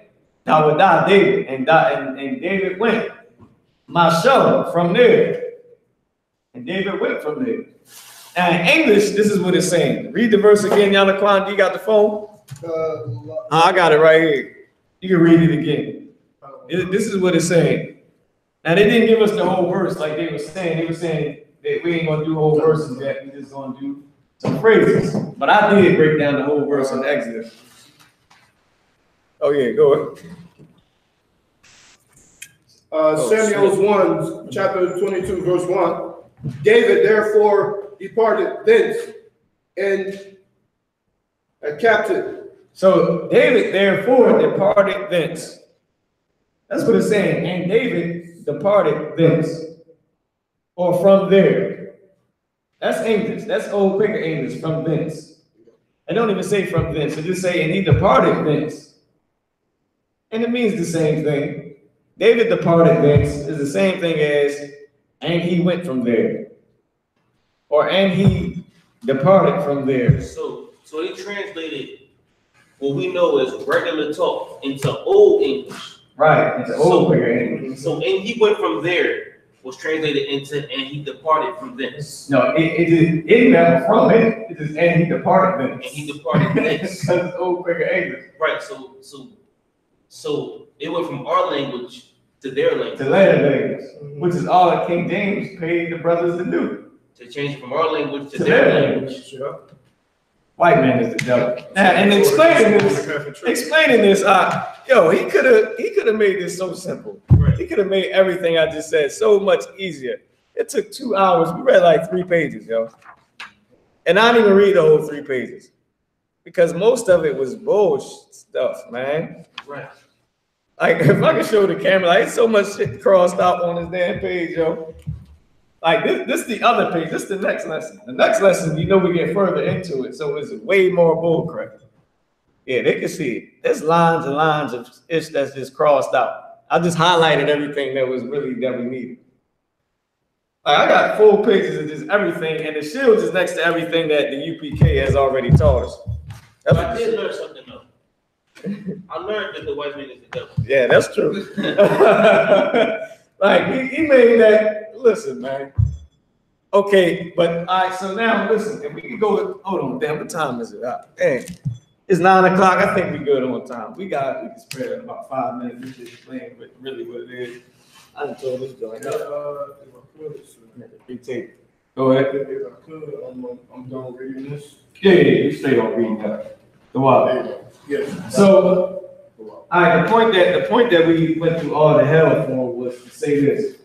David, and David went. Mashum from there. And David went from there. Now in English, this is what it's saying. Read the verse again, Yalaquan. Do you got the phone? I got it right here. You can read it again. This is what it's saying. Now they didn't give us the whole verse like they were saying. They were saying that we ain't gonna do whole verses yet. We just gonna do some phrases. But I did break down the whole verse in Exodus. Oh yeah, go ahead. Samuel's 1, chapter 22, verse 1. David therefore departed thence and a captive. So David therefore departed thence. That's what it's saying. And David departed thence. Or from there. That's English. That's old Quaker English, from thence. I don't even say from thence. It just say, and he departed thence. And it means the same thing. David departed thence is the same thing as, and he went from there. Or, and he departed from there. So they translated what we know as regular talk into Old English. Right, it's old Quaker English. So, and he went from there was translated into, and he departed from thence. No, it never from it. It is, and he departed thence. And he departed thence. Because it's old Quaker English. Right, so it went from our language to their language. To their language, which is all that King James paid the brothers to do. To change it from our language to their language. White man is the devil. Now, and explaining this, yo, he could have made this so simple. Right. He could have made everything I just said so much easier. It took 2 hours. We read like 3 pages, yo. And I didn't even read the whole 3 pages. Because most of it was bullshit stuff, man. Right. Like, if I could show the camera, like, so much shit crossed out on this damn page, yo. Like, this is the other page. This is the next lesson. The next lesson, you know, we get further into it, so it's way more bullcrap. Yeah, they can see it. There's lines and lines of ish that's just crossed out. I just highlighted everything that was really that we needed. Like, I got 4 pages of just everything, and the shield is next to everything that the UPK has already taught us. But I did learn something though. I learned that the white man is the devil. Yeah, that's true. Like, he made that. Listen, man. Okay, but all right, so now listen, if we can go, hold on, damn, what time is it? Dang, it's 9 o'clock. I think we're good on time. We can spare about 5 minutes. We just explain really what it is. I done told this joint up. Go ahead. If I could, I'm done reading this. Yeah, you stay on reading that. Go out. Yeah. So, all right, the point that we went through all the hell for was to say this.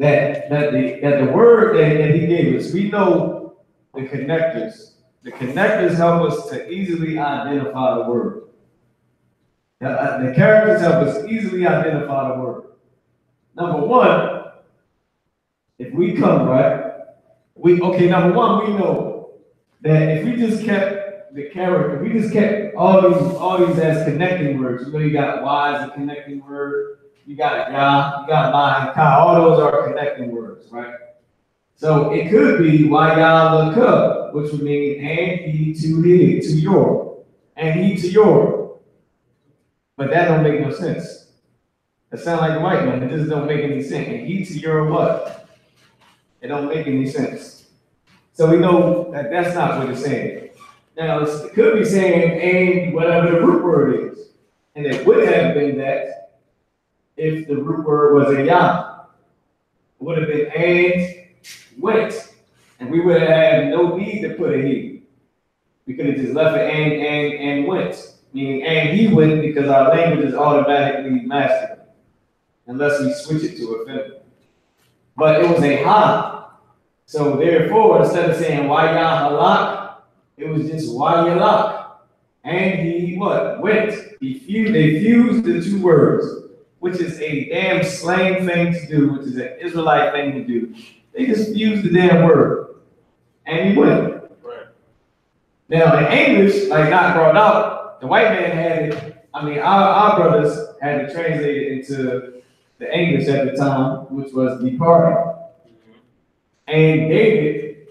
That the word that he gave us, we know the connectors. The connectors help us to easily identify the word. The characters help us easily identify the word. Number one, if we come right, number one, we know that if we just kept the character, we just kept all these as connecting words. You know, you got Y as a connecting word. You got Yah, you got Ma and Ka. All those are connecting words, right? So it could be Wayalaka, which would mean and he to his, to your, and he to your. But that don't make no sense. That sounds like a white man. It just don't make any sense. And he to your what? It don't make any sense. So we know that that's not what it's saying. Now it could be saying and whatever the root word is, and it would have been that. If the root word was a Yah, it would have been and went, and we would have had no need to put a he. We could have just left it and went, meaning and he went, because our language is automatically masculine, unless we switch it to a feminine. But it was a ha, so therefore instead of saying Wayah halak, it was just Wayalak, and he what went. They fused the 2 words. Which is a damn slang thing to do, which is an Israelite thing to do. They just fused the damn word. And he went. Right. Now, in English, like not brought out, the white man had it. I mean, our brothers had to translate it into the English at the time, which was departed. And David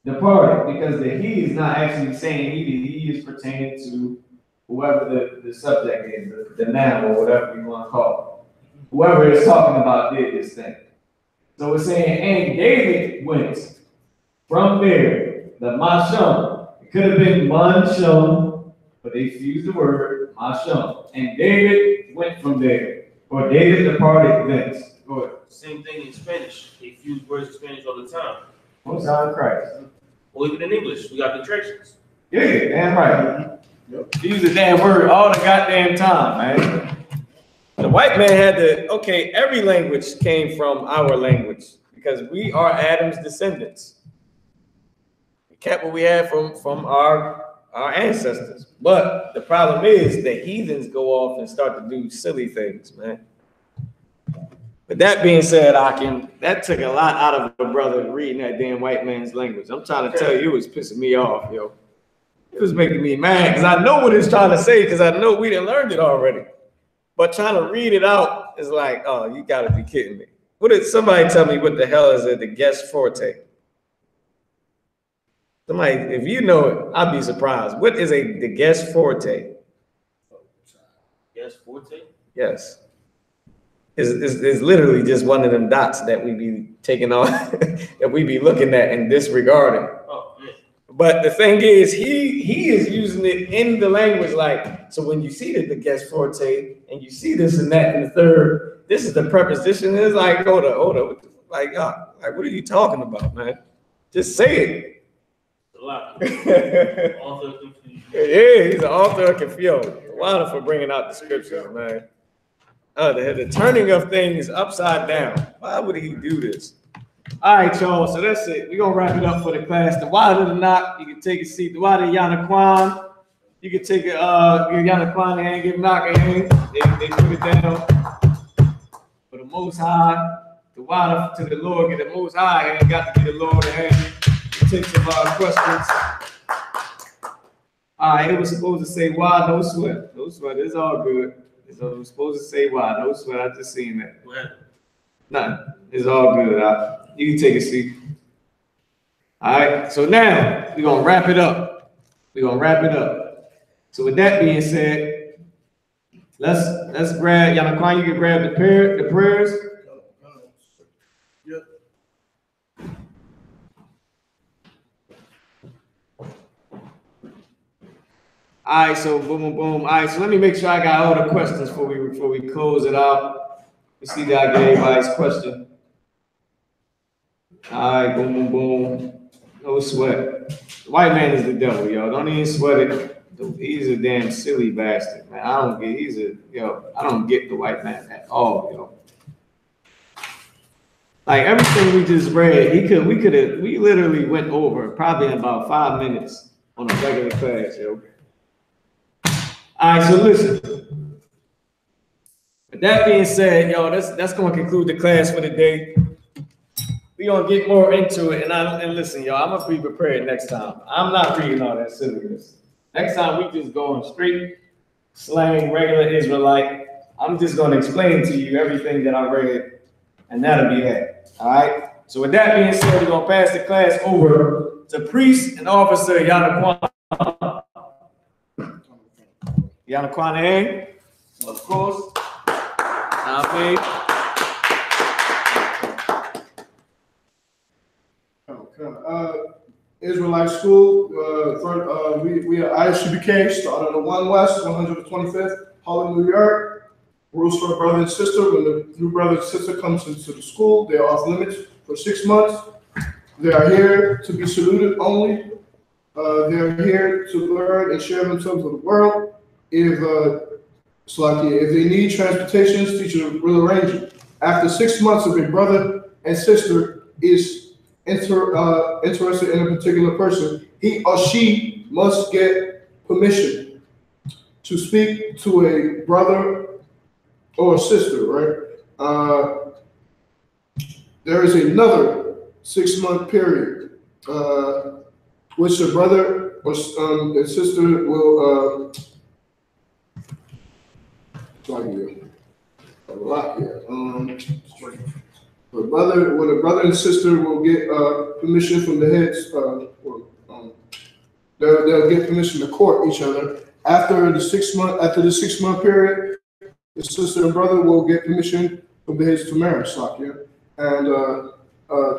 departed, because the he is not actually saying he, the he is pertaining to whoever the subject is, the noun or whatever you want to call it. Whoever is talking about did this thing. So it's saying, and David went from there, the Masham. It could have been Mansham, but they fused the word Masham. And David went from there, or David departed thence. Go ahead. Same thing in Spanish. They fuse words in Spanish all the time. Most high Christ. Or even in English, we got contractions. Yeah, damn right. Yep. Use the damn word all the goddamn time, man. The white man had to, okay, every language came from our language because we are Adam's descendants. We kept what we had from our ancestors. But the problem is the heathens go off and start to do silly things, man. But that being said, that took a lot out of a brother reading that damn white man's language. I'm trying to tell you, it was pissing me off, yo. It was making me mad because I know what it's trying to say because I know we done learned it already. But trying to read it out is like, oh, you gotta be kidding me. What did somebody tell me what the hell is it, the guest forte? Somebody, if you know it, I'd be surprised. What is the guest forte? Guest forte? Yes. It's literally just one of them dots that we be taking on, that we be looking at and disregarding. Oh, yeah. But the thing is, he is using it in the language like, so when you see the guest forte and you see this and that and the third, this is the preposition. It's like, hold up. Like, what are you talking about, man? Just say it. A lot. Author of confusion. Yeah, he's the author of confusion. Wonderful for bringing out the scriptures, man. The turning of things upside down. Why would he do this? All right, y'all. So that's it. We're going to wrap it up for the class. The Wada the Knock, you can take a seat. The Wada Yanakwan, you can take a Yanakwan and give knock a hand. They put it down. For the Most High, the Wada to the Lord, get the Most High hand. Got to get the Lord a hand. Take some questions. All right, it was supposed to say why, no sweat. No sweat. It's all good. So it was supposed to say why, no sweat. I just seen that. What? Nothing. It's all good. You can take a seat. All right. So now we're gonna wrap it up. So with that being said, let's grab Yanakwan. You can grab the prayers. Yep. All right, so boom. All right, so let me make sure I got all the questions before we close it out. Let's see that I get everybody's question. All right, boom. No sweat. The white man is the devil, yo. Don't even sweat it. He's a damn silly bastard, man. I don't get the white man at all, yo. Like everything we just read, we literally went over probably in about 5 minutes on a regular class, yo. All right, so listen. With that being said, yo, that's going to conclude the class for the day. We're going to get more into it. And listen, yo, I'm going to be prepared next time. I'm not reading all that silliness. Next time, we just going straight slang, regular Israelite. I'm just going to explain to you everything that I read, and that'll be that. All right? So with that being said, we're going to pass the class over to Priest and Officer Yanakwan. Yanakwan, of course. Israelite school. We are I.S.U.P.K. started on 1 West, 125th, Harlem, New York. Rules for a brother and sister. When the new brother and sister comes into the school, they are off limits for 6 months. They are here to be saluted only. They are here to learn and share themselves with the world. If they need transportation, teacher will arrange it. After 6 months, if a brother and sister is interested in a particular person, he or she must get permission to speak to a brother or a sister, right? There is another 6 month period, which the brother or and sister will, a lot here. The brother and sister will get permission from the heads. They'll get permission to court each other. After the 6 month period, the sister and brother will get permission from the heads to marry. And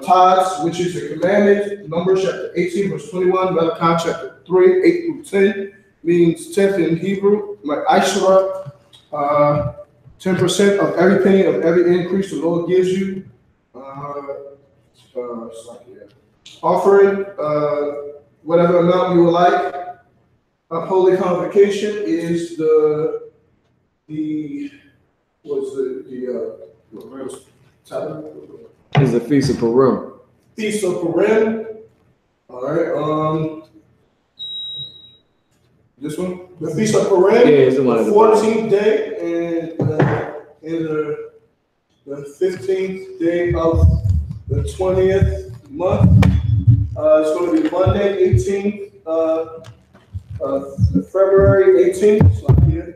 tithes, which is a commandment, Numbers chapter 18, verse 21, Malachi chapter 3, 8 through 10, means 10th in Hebrew, like Isupk. 10% of every increase the Lord gives you. offering, whatever amount you would like. Holy Convocation is It's the Feast of Purim. Feast of Purim. All right. This one, the Feast of Purim. Yeah, it's the one at the 14th day and the 15th day of the 20th month. It's going to be Monday, 18th. February 18th, so here,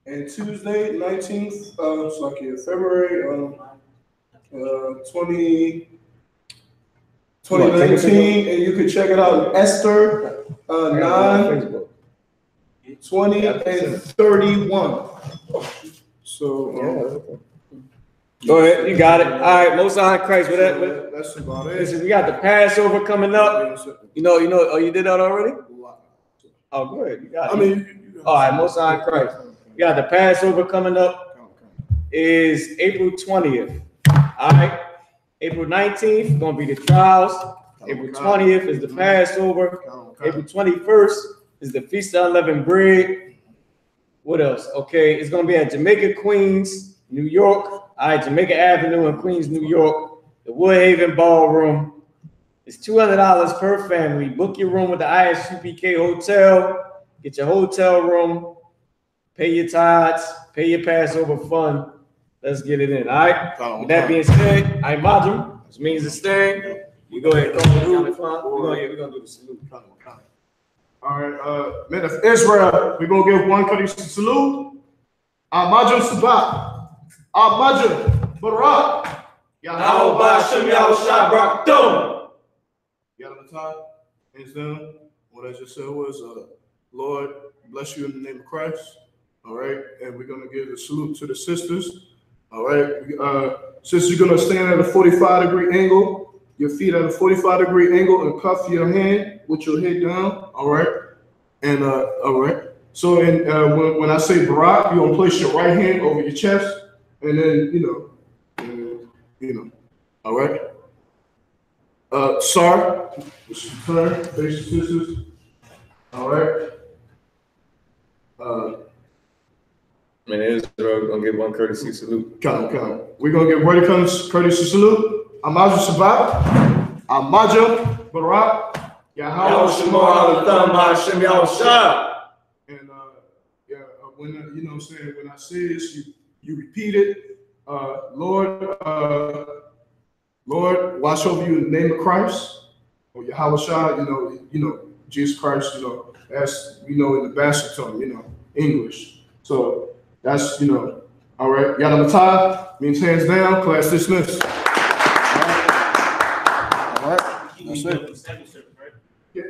and Tuesday 19th, so here, February 2019, and you can check it out. Esther 9, 20, and 31. So. Go ahead, you got it. All right, Most High Christ. That's about it. Listen, we got the Passover coming up. You know. Oh, you did that already? Oh, go ahead. You got it. All right, Most High Christ. We got the Passover coming up. Is April 20th. All right. April 19th gonna be the trials. April 20th is the Passover. April 21st is the Feast of Unleavened Bread. What else? Okay, it's gonna be at Jamaica, Queens, New York. All right, Jamaica Avenue in Queens, New York, the Woodhaven Ballroom. It's $200 per family. Book your room with the I.S.U.P.K hotel. Get your hotel room. Pay your tithes. Pay your Passover fund. Let's get it in, all right? With that being said, I'm Madrim, which means to stay. We go ahead and we're gonna do the salute. All right, men of Israel, we're going to give one Qadash salute. I.S.U.P.K. Abajah, Barak, Yahweh Shem Yahusha Brakdom. Yadamata, hands down. What I just said was, Lord, bless you in the name of Christ. All right, and we're going to give a salute to the sisters. All right, sisters, you're going to stand at a 45-degree angle, your feet at a 45-degree angle, and cuff your hand with your head down. All right, and all right. So, when I say Barak, you're going to place your right hand over your chest. And then, all right. Sar, turn, face the sisters. All right. Man, Israel gonna get one courtesy salute. Count. We're gonna give where it comes courtesy salute. I.S.U.P.K. Abajah, Barak, Yahweh Shem Yahusha. And when you know what I'm saying, when I say this, you repeat it. Lord, watch over you in the name of Christ, or Yahweh, you know, Jesus Christ, as in the bastard tongue, English. So that's, all right. Yadamata means hands down, class dismissed. All right. That's it. Right? Yeah.